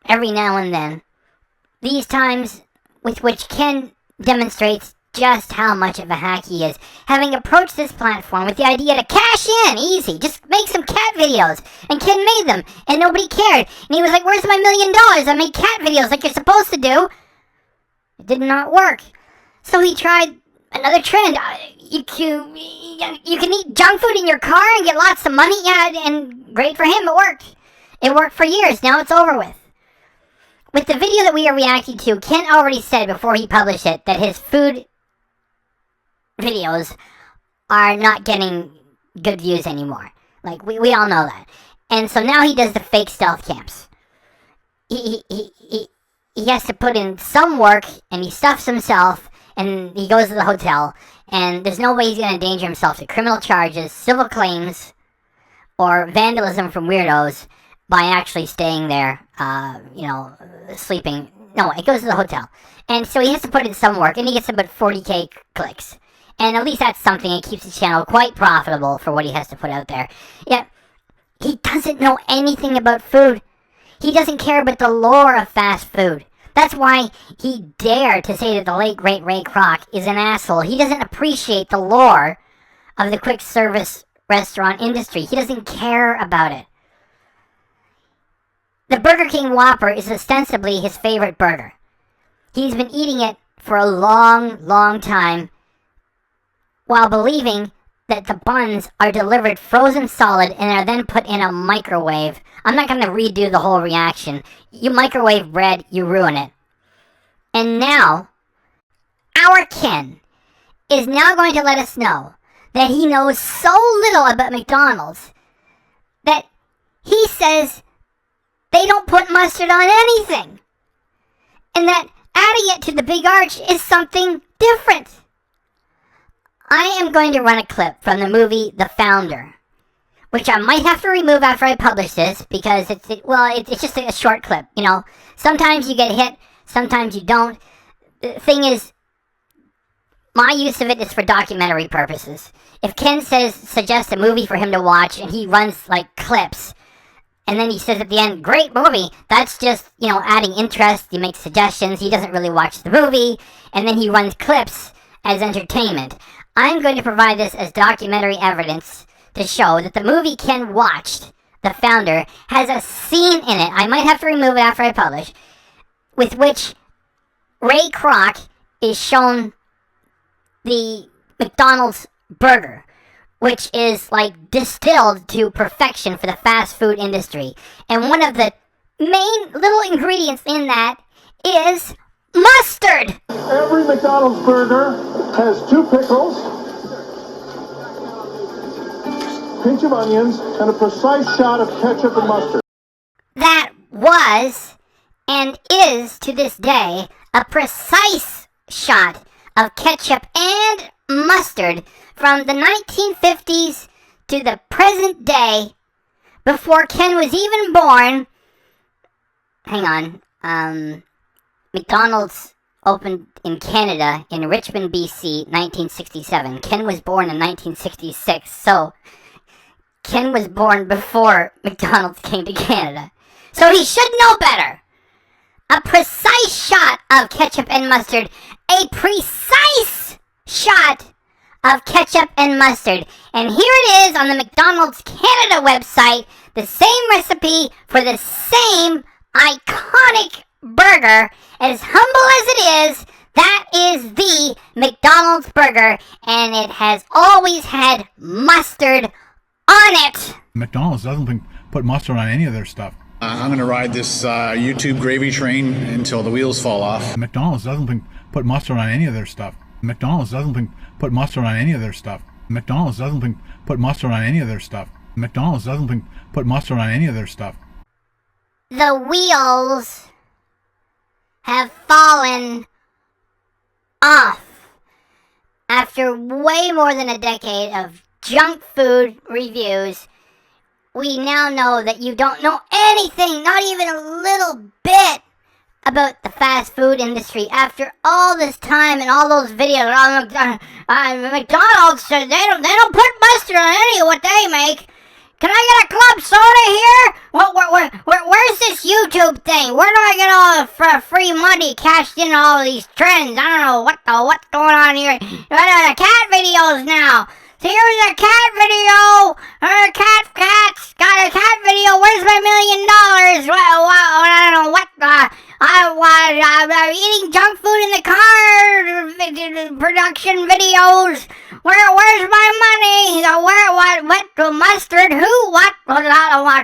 every now and then, these times with which Ken demonstrates just how much of a hack he is, having approached this platform with the idea to cash in easy, just make some cat videos, and Ken made them, and nobody cared, and he was like, where's my $1 million? I made cat videos like you're supposed to do. It did not work. So he tried another trend. You can eat junk food in your car and get lots of money. Yeah, and great for him, it worked. It worked for years, now it's over with. With the video that we are reacting to, Ken already said before he published it that his food videos are not getting good views anymore. Like, we all know that. And so now he does the fake stealth camps. He has to put in some work, and he stuffs himself, and he goes to the hotel, and there's no way he's going to endanger himself to criminal charges, civil claims, or vandalism from weirdos by actually staying there, sleeping. No, it goes to the hotel. And so he has to put in some work, and he gets about 40k clicks. And at least that's something that keeps the channel quite profitable for what he has to put out there. Yet, he doesn't know anything about food. He doesn't care about the lore of fast food. That's why he dared to say that the late great Ray Kroc is an asshole. He doesn't appreciate the lore of the quick service restaurant industry. He doesn't care about it. The Burger King Whopper is ostensibly his favorite burger. He's been eating it for a long, long time, while believing that the buns are delivered frozen solid and are then put in a microwave. I'm not going to redo the whole reaction. You microwave bread, you ruin it. And now, our Ken is now going to let us know that he knows so little about McDonald's that he says they don't put mustard on anything. And that adding it to the big arch is something different. I am going to run a clip from the movie The Founder, which I might have to remove after I publish this because it's just a short clip, you know. Sometimes you get hit, sometimes you don't. The thing is, my use of it is for documentary purposes. If Ken suggests a movie for him to watch and he runs like clips, and then he says at the end, great movie, that's just, adding interest. He makes suggestions, he doesn't really watch the movie, and then he runs clips as entertainment. I'm going to provide this as documentary evidence to show that the movie Ken watched, The Founder, has a scene in it, I might have to remove it after I publish, with which Ray Kroc is shown the McDonald's burger, which is like distilled to perfection for the fast food industry. And one of the main little ingredients in that is mustard. Every McDonald's burger has 2 pickles, pinch of onions, and a precise shot of ketchup and mustard. That was, and is to this day, a precise shot of ketchup and mustard from the 1950s to the present day, before Ken was even born. Hang on, McDonald's opened in Canada in Richmond, BC, 1967. Ken was born in 1966, so Ken was born before McDonald's came to Canada. So he should know better. A precise shot of ketchup and mustard. A precise shot of ketchup and mustard. And here it is on the McDonald's Canada website. The same recipe for the same iconic burger. As humble as it is, that is the McDonald's burger. And it has always had mustard on it. McDonald's doesn't put mustard on any of their stuff. I'm going to ride this YouTube gravy train until the wheels fall off. McDonald's doesn't put mustard on any of their stuff. McDonald's doesn't put mustard on any of their stuff. McDonald's doesn't put mustard on any of their stuff. McDonald's doesn't put mustard on any of their stuff. The wheels have fallen off after after way more than a decade of junk food reviews, we now know that you don't know anything, not even a little bit, about the fast food industry. After all this time and all those videos, McDonald's said they don't put mustard on any of what they make. Can I get a club soda here? Where's this YouTube thing? Where do I get all the free money cashed in all of these trends? I don't know what's going on here. Cat videos now. So here's a cat video. Cat's got a cat video. Where's my $1 million? I don't know what. I'm eating junk food in the car. Production videos. Where's my money? What mustard? Who? What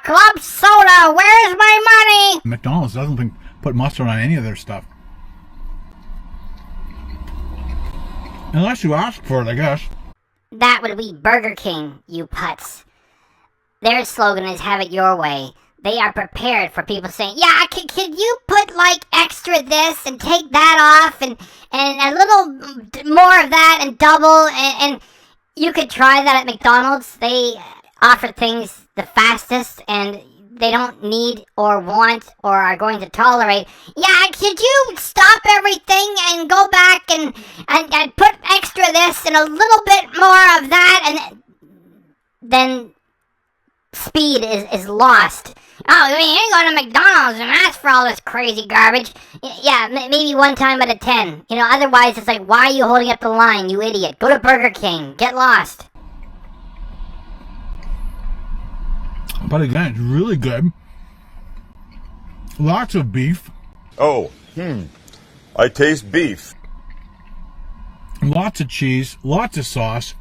club soda? Where's my money? McDonald's doesn't put mustard on any of their stuff. Unless you ask for it, I guess. That would be Burger King, you putz. Their slogan is have it your way. They are prepared for people saying, yeah, can you put like extra this and take that off and a little more of that and double and you could try that at McDonald's. They offer things the fastest and they don't need or want or are going to tolerate. Yeah, could you stop everything and go back and put extra this and a little bit more of that, and then speed is lost. Oh, I mean, you go to McDonald's and ask for all this crazy garbage. Yeah, maybe one time out of 10. You know, otherwise it's like, why are you holding up the line, you idiot? Go to Burger King. Get lost. But again, it's really good. Lots of beef. Oh, I taste beef. Lots of cheese. Lots of sauce.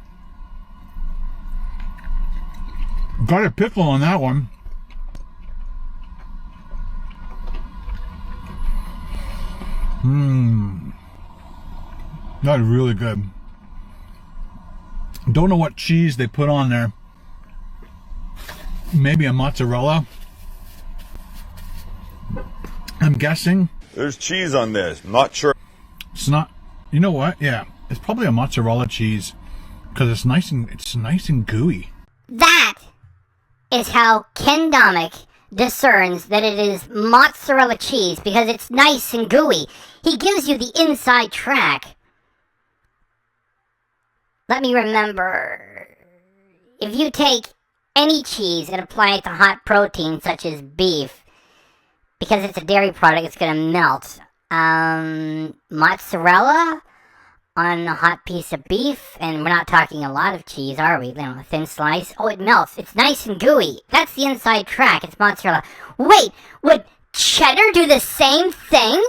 Got a pickle on that one. That's really good. Don't know what cheese they put on there. Maybe a mozzarella. I'm guessing. There's cheese on this. I'm not sure. It's not. You know what? Yeah, it's probably a mozzarella cheese because it's nice and gooey. That is how Ken Domik discerns that it is mozzarella cheese, because it's nice and gooey. He gives you the inside track. Let me remember. If you take any cheese and apply it to hot protein such as beef, because it's a dairy product, it's going to melt. Mozzarella on a hot piece of beef, and we're not talking a lot of cheese, are we? You know, a thin slice. Oh, it melts. It's nice and gooey. That's the inside track. It's mozzarella. Wait, would cheddar do the same thing?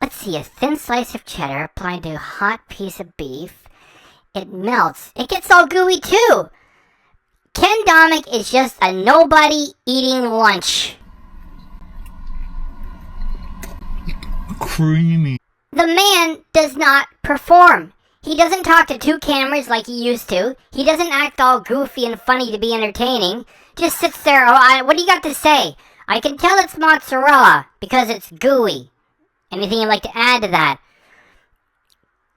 Let's see, a thin slice of cheddar applied to a hot piece of beef. It melts. It gets all gooey too. Ken Domik is just a nobody eating lunch. Creamy. The man does not perform. He doesn't talk to two cameras like he used to. He doesn't act all goofy and funny to be entertaining. Just sits there. What do you got to say? I can tell it's mozzarella because it's gooey. Anything you'd like to add to that?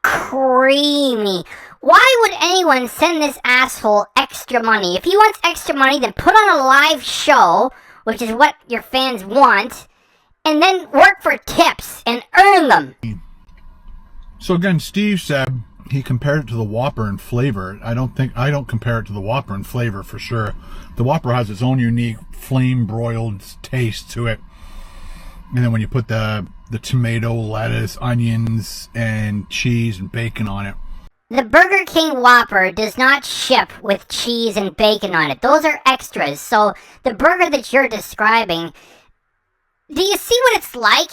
Creamy. Why would anyone send this asshole extra money? If he wants extra money, then put on a live show, which is what your fans want, and then work for tips and earn them. So again, Steve said he compared it to the Whopper in flavor. I don't compare it to the Whopper in flavor for sure. The Whopper has its own unique flame broiled taste to it. And then when you put the tomato, lettuce, onions, and cheese and bacon on it. The Burger King Whopper does not ship with cheese and bacon on it. Those are extras. So the burger that you're describing, do you see what it's like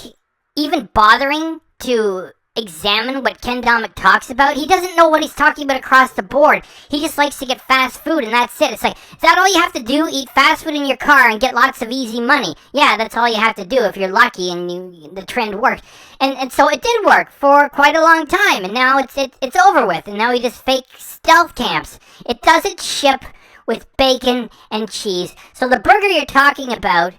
even bothering to examine what Ken Domik talks about? He doesn't know what he's talking about across the board. He just likes to get fast food, and that's it. It's like, is that all you have to do? Eat fast food in your car and get lots of easy money? Yeah, that's all you have to do if you're lucky and the trend worked. And so it did work for quite a long time, and now it's over with, and now he just fake stealth camps. It doesn't ship with bacon and cheese. So the burger you're talking about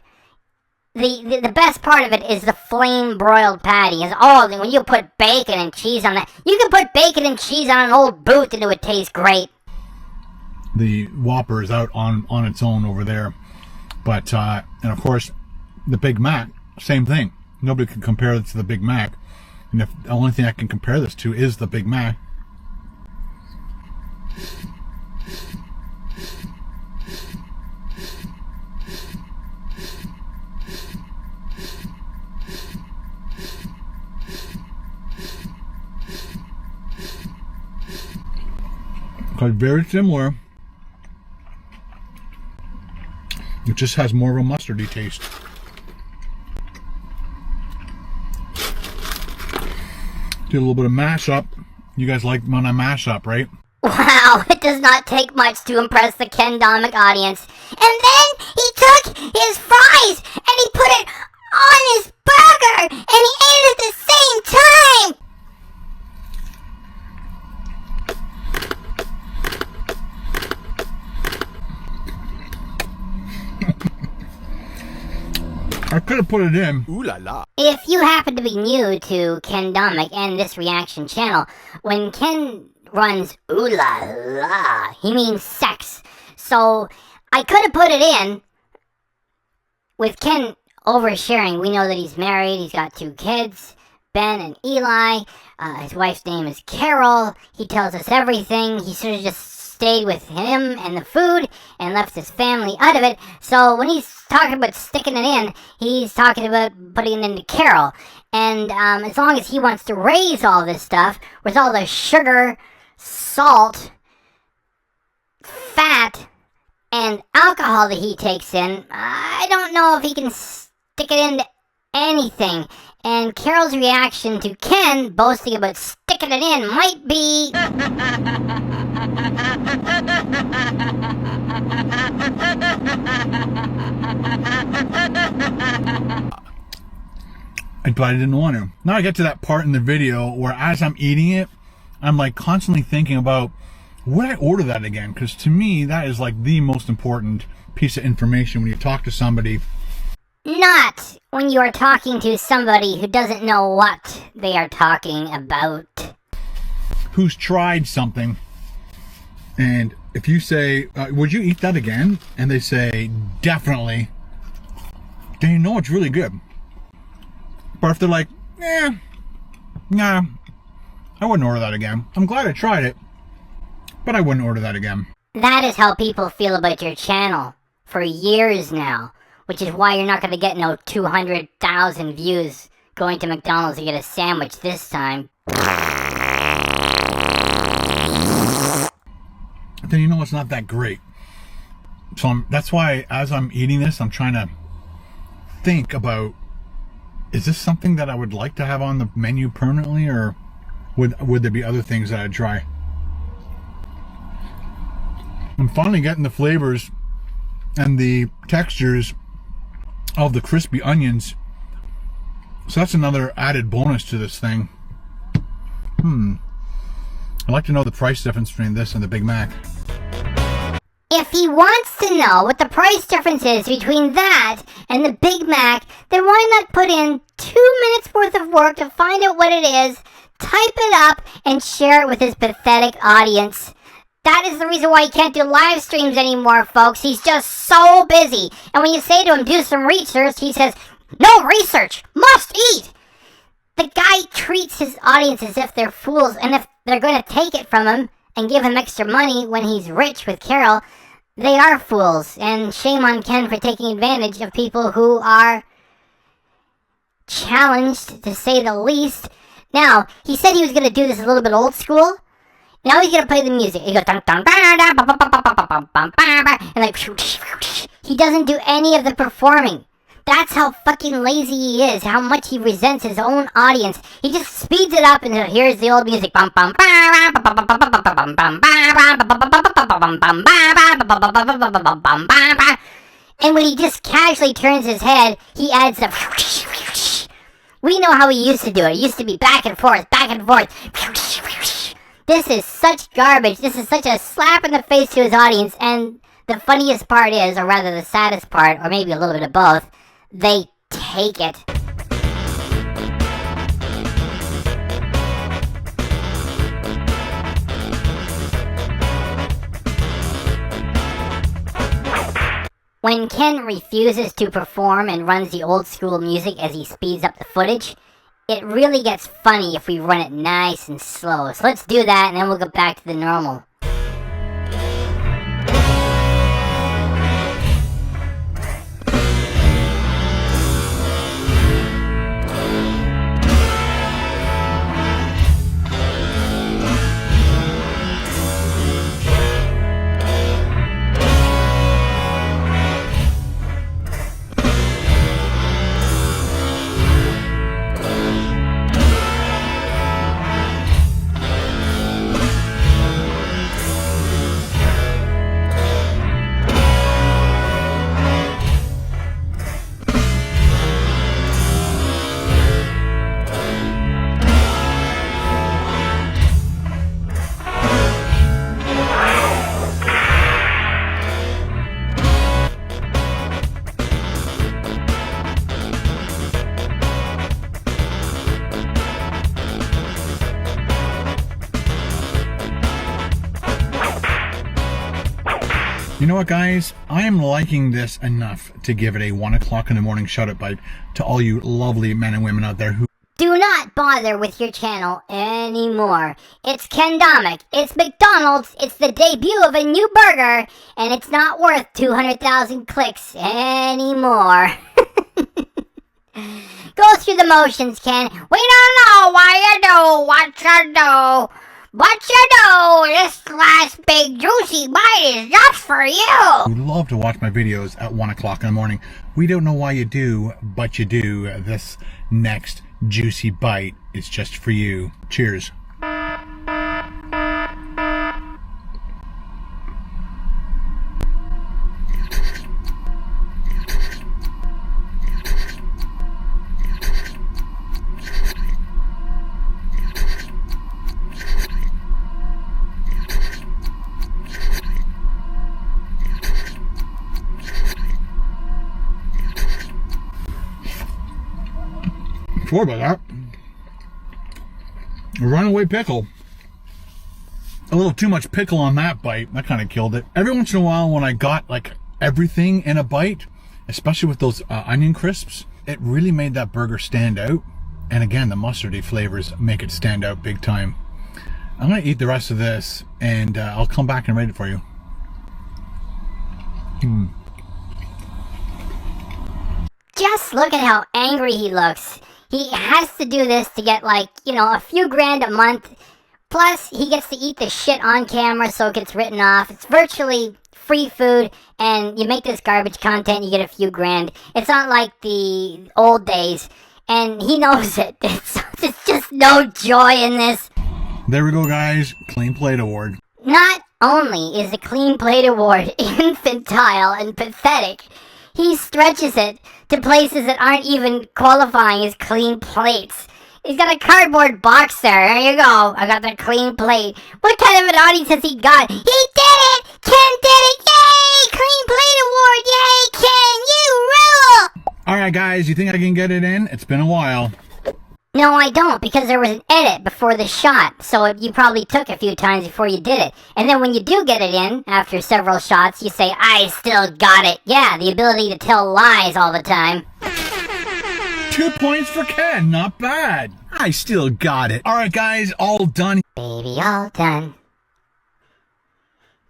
the best part of it is the flame broiled patty. Is when you put bacon and cheese on that. You can put bacon and cheese on an old boot and it would taste great. The Whopper is out on its own over there. But, and of course, the Big Mac, same thing. Nobody can compare it to the Big Mac. And the only thing I can compare this to is the Big Mac. Quite very similar. It just has more of a mustardy taste. Do a little bit of mash up. You guys like when I mash up, right? Wow, it does not take much to impress the Ken Domik audience. And then he took his fries and he put it on his burger and he ate it at the same time. I could have put it in. Ooh la la. If you happen to be new to Ken Domik and this reaction channel, when Ken runs ooh la la, he means sex. So I could have put it in. With Ken oversharing, we know that he's married, he's got 2 kids, Ben and Eli. His wife's name is Carol. He tells us everything. He sort of just stayed with him and the food and left his family out of it. So when he's talking about sticking it in, he's talking about putting it into Carol. And as long as he wants to raise all this stuff with all the sugar, salt, fat, and alcohol that he takes in, I don't know if he can stick it into anything. And Carol's reaction to Ken boasting about sticking it in might be... But I didn't want to. Now I get to that part in the video where as I'm eating it, I'm like constantly thinking about, would I order that again? Because to me, that is like the most important piece of information when you talk to somebody. Not when you are talking to somebody who doesn't know what they are talking about. Who's tried something. And if you say, would you eat that again? And they say, definitely. Then you know it's really good. But if they're like, nah, I wouldn't order that again. I'm glad I tried it, but I wouldn't order that again. That is how people feel about your channel for years now, which is why you're not going to get no 200,000 views going to McDonald's to get a sandwich this time. Then you know it's not that great. So that's why as I'm eating this, I'm trying to think about, is this something that I would like to have on the menu permanently, or would there be other things that I'd try? I'm finally getting the flavors and the textures of the crispy onions. So that's another added bonus to this thing. I'd like to know the price difference between this and the Big Mac. If he wants to know what the price difference is between that and the Big Mac, then why not put in 2 minutes worth of work to find out what it is, type it up, and share it with his pathetic audience. That is the reason why he can't do live streams anymore, folks. He's just so busy. And when you say to him, do some research, he says, no research, must eat. The guy treats his audience as if they're fools, and if they're going to take it from him and give him extra money when he's rich with Carol, they are fools. And shame on Ken for taking advantage of people who are challenged, to say the least. Now, he said he was going to do this a little bit old school. Now he's going to play the music. He goes, and like, he doesn't do any of the performing. That's how fucking lazy he is, how much he resents his own audience. He just speeds it up and here's the old music. And when he just casually turns his head, he adds the... We know how he used to do it. It used to be back and forth, back and forth. This is such garbage. This is such a slap in the face to his audience. And the funniest part is, or rather the saddest part, or maybe a little bit of both, they take it. When Ken refuses to perform and runs the old school music as he speeds up the footage, it really gets funny if we run it nice and slow. So let's do that and then we'll go back to the normal. You know what, guys? I am liking this enough to give it a 1 o'clock in the morning shout-out bite to all you lovely men and women out there who do not bother with your channel anymore. It's Ken Domik, it's McDonald's, it's the debut of a new burger, and it's not worth 200,000 clicks anymore. Go through the motions, Ken. We don't know why you do what you do. But you know, this last big juicy bite is just for you. who love to watch my videos at 1 o'clock in the morning. We don't know why you do, but you do. This next juicy bite is just for you. Cheers. Sorry about that. A runaway pickle. A little too much pickle on that bite. That kind of killed it. Every once in a while when I got like everything in a bite, especially with those onion crisps, it really made that burger stand out. And again, the mustardy flavors make it stand out big time. I'm going to eat the rest of this and I'll come back and rate it for you. Just look at how angry he looks. He has to do this to get like, you know, a few grand a month. Plus, he gets to eat the shit on camera so it gets written off. It's virtually free food, and you make this garbage content, you get a few grand. It's not like the old days, and he knows it. There's just no joy in this. There we go, guys. Clean Plate Award. Not only is the Clean Plate Award infantile and pathetic, he stretches it to places that aren't even qualifying as clean plates. He's got a cardboard box there. There you go. I got the clean plate. What kind of an audience has he got? He did it! Ken did it! Yay! Clean Plate Award! Yay, Ken! You rule! Alright, guys. You think I can get it in? It's been a while. No, I don't, because there was an edit before the shot, so you probably took a few times before you did it. And then when you do get it in, after several shots, you say, I still got it. Yeah, the ability to tell lies all the time. 2 points for Ken. Not bad. I still got it. Alright, guys. All done. Baby, all done.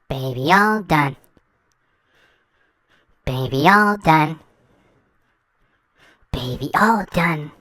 Baby, all done. Baby, all done. Baby, all done.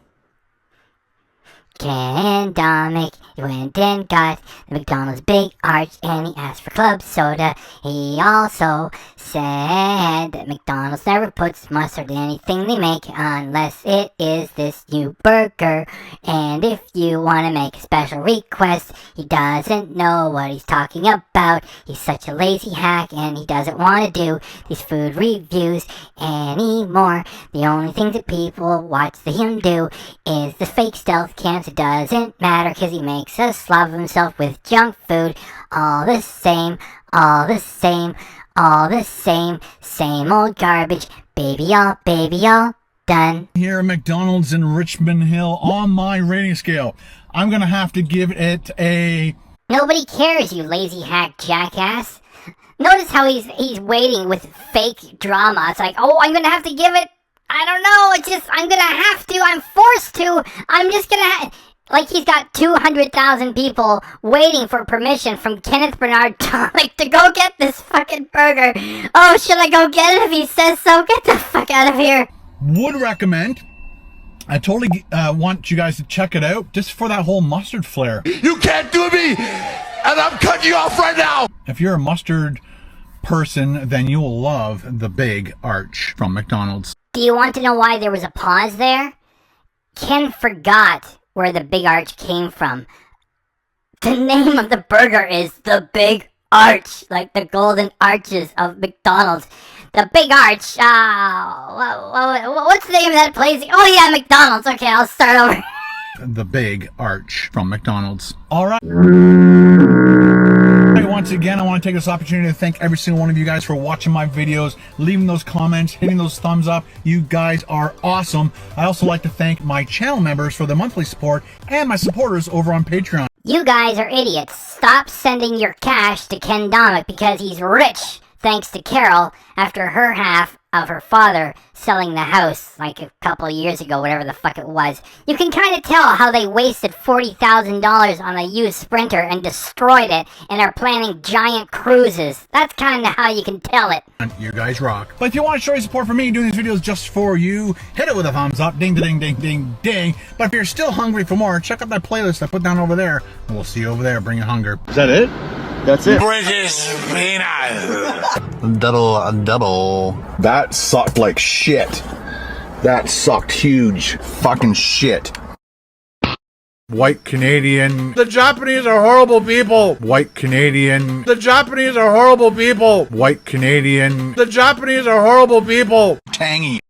Ken Domik, he went and got the McDonald's big arch and he asked for club soda. He also said that McDonald's never puts mustard in anything they make unless it is this new burger. And if you want to make a special request, he doesn't know what he's talking about. He's such a lazy hack and he doesn't want to do these food reviews anymore. The only thing that people watch him do is the fake stealth cams. It doesn't matter because he makes a slob of himself with junk food. All the same, all the same, all the same, same old garbage. Baby, all, baby, all. Done. Here at McDonald's in Richmond Hill, on my rating scale, I'm gonna have to give it a... Nobody cares, you lazy hack jackass. Notice how he's waiting with fake drama. It's like, oh, I'm gonna have to give it... I don't know, it's just, I'm gonna have to, I'm forced to, I'm just gonna like he's got 200,000 people waiting for permission from Kenneth Bernard Domik to go get this fucking burger. Oh, should I go get it if he says so? Get the fuck out of here. Would recommend. I totally want you guys to check it out, just for that whole mustard flair. You can't do me, and I'm cutting you off right now. If you're a mustard person, then you will love the Big Arch from McDonald's. Do you want to know why there was a pause there? Ken forgot where the Big Arch came from. The name of the burger is the Big Arch, like the golden arches of McDonald's. The Big Arch, what's the name of that place? Oh yeah, McDonald's. Okay, I'll start over. The Big Arch from McDonald's. All right. Once again, I want to take this opportunity to thank every single one of you guys for watching my videos, leaving those comments, hitting those thumbs up. You guys are awesome. I also like to thank my channel members for the monthly support and my supporters over on Patreon. You guys are idiots. Stop sending your cash to Ken Domik because he's rich, thanks to Carol, after her half of her father selling the house like a couple years ago, whatever the fuck it was. You can kind of tell how they wasted $40,000 on a used Sprinter and destroyed it and are planning giant cruises. That's kind of how you can tell it. You guys rock. But if you want to show your support for me doing these videos just for you, hit it with a thumbs up. Ding, ding, ding, ding, ding. But if you're still hungry for more, check out that playlist I put down over there. And we'll see you over there. Bring your hunger. Is that it? That's it. British peanut. Double. That sucked like shit. That sucked huge fucking shit. White Canadian. The Japanese are horrible people. White Canadian. The Japanese are horrible people. White Canadian. The Japanese are horrible people. Tangy.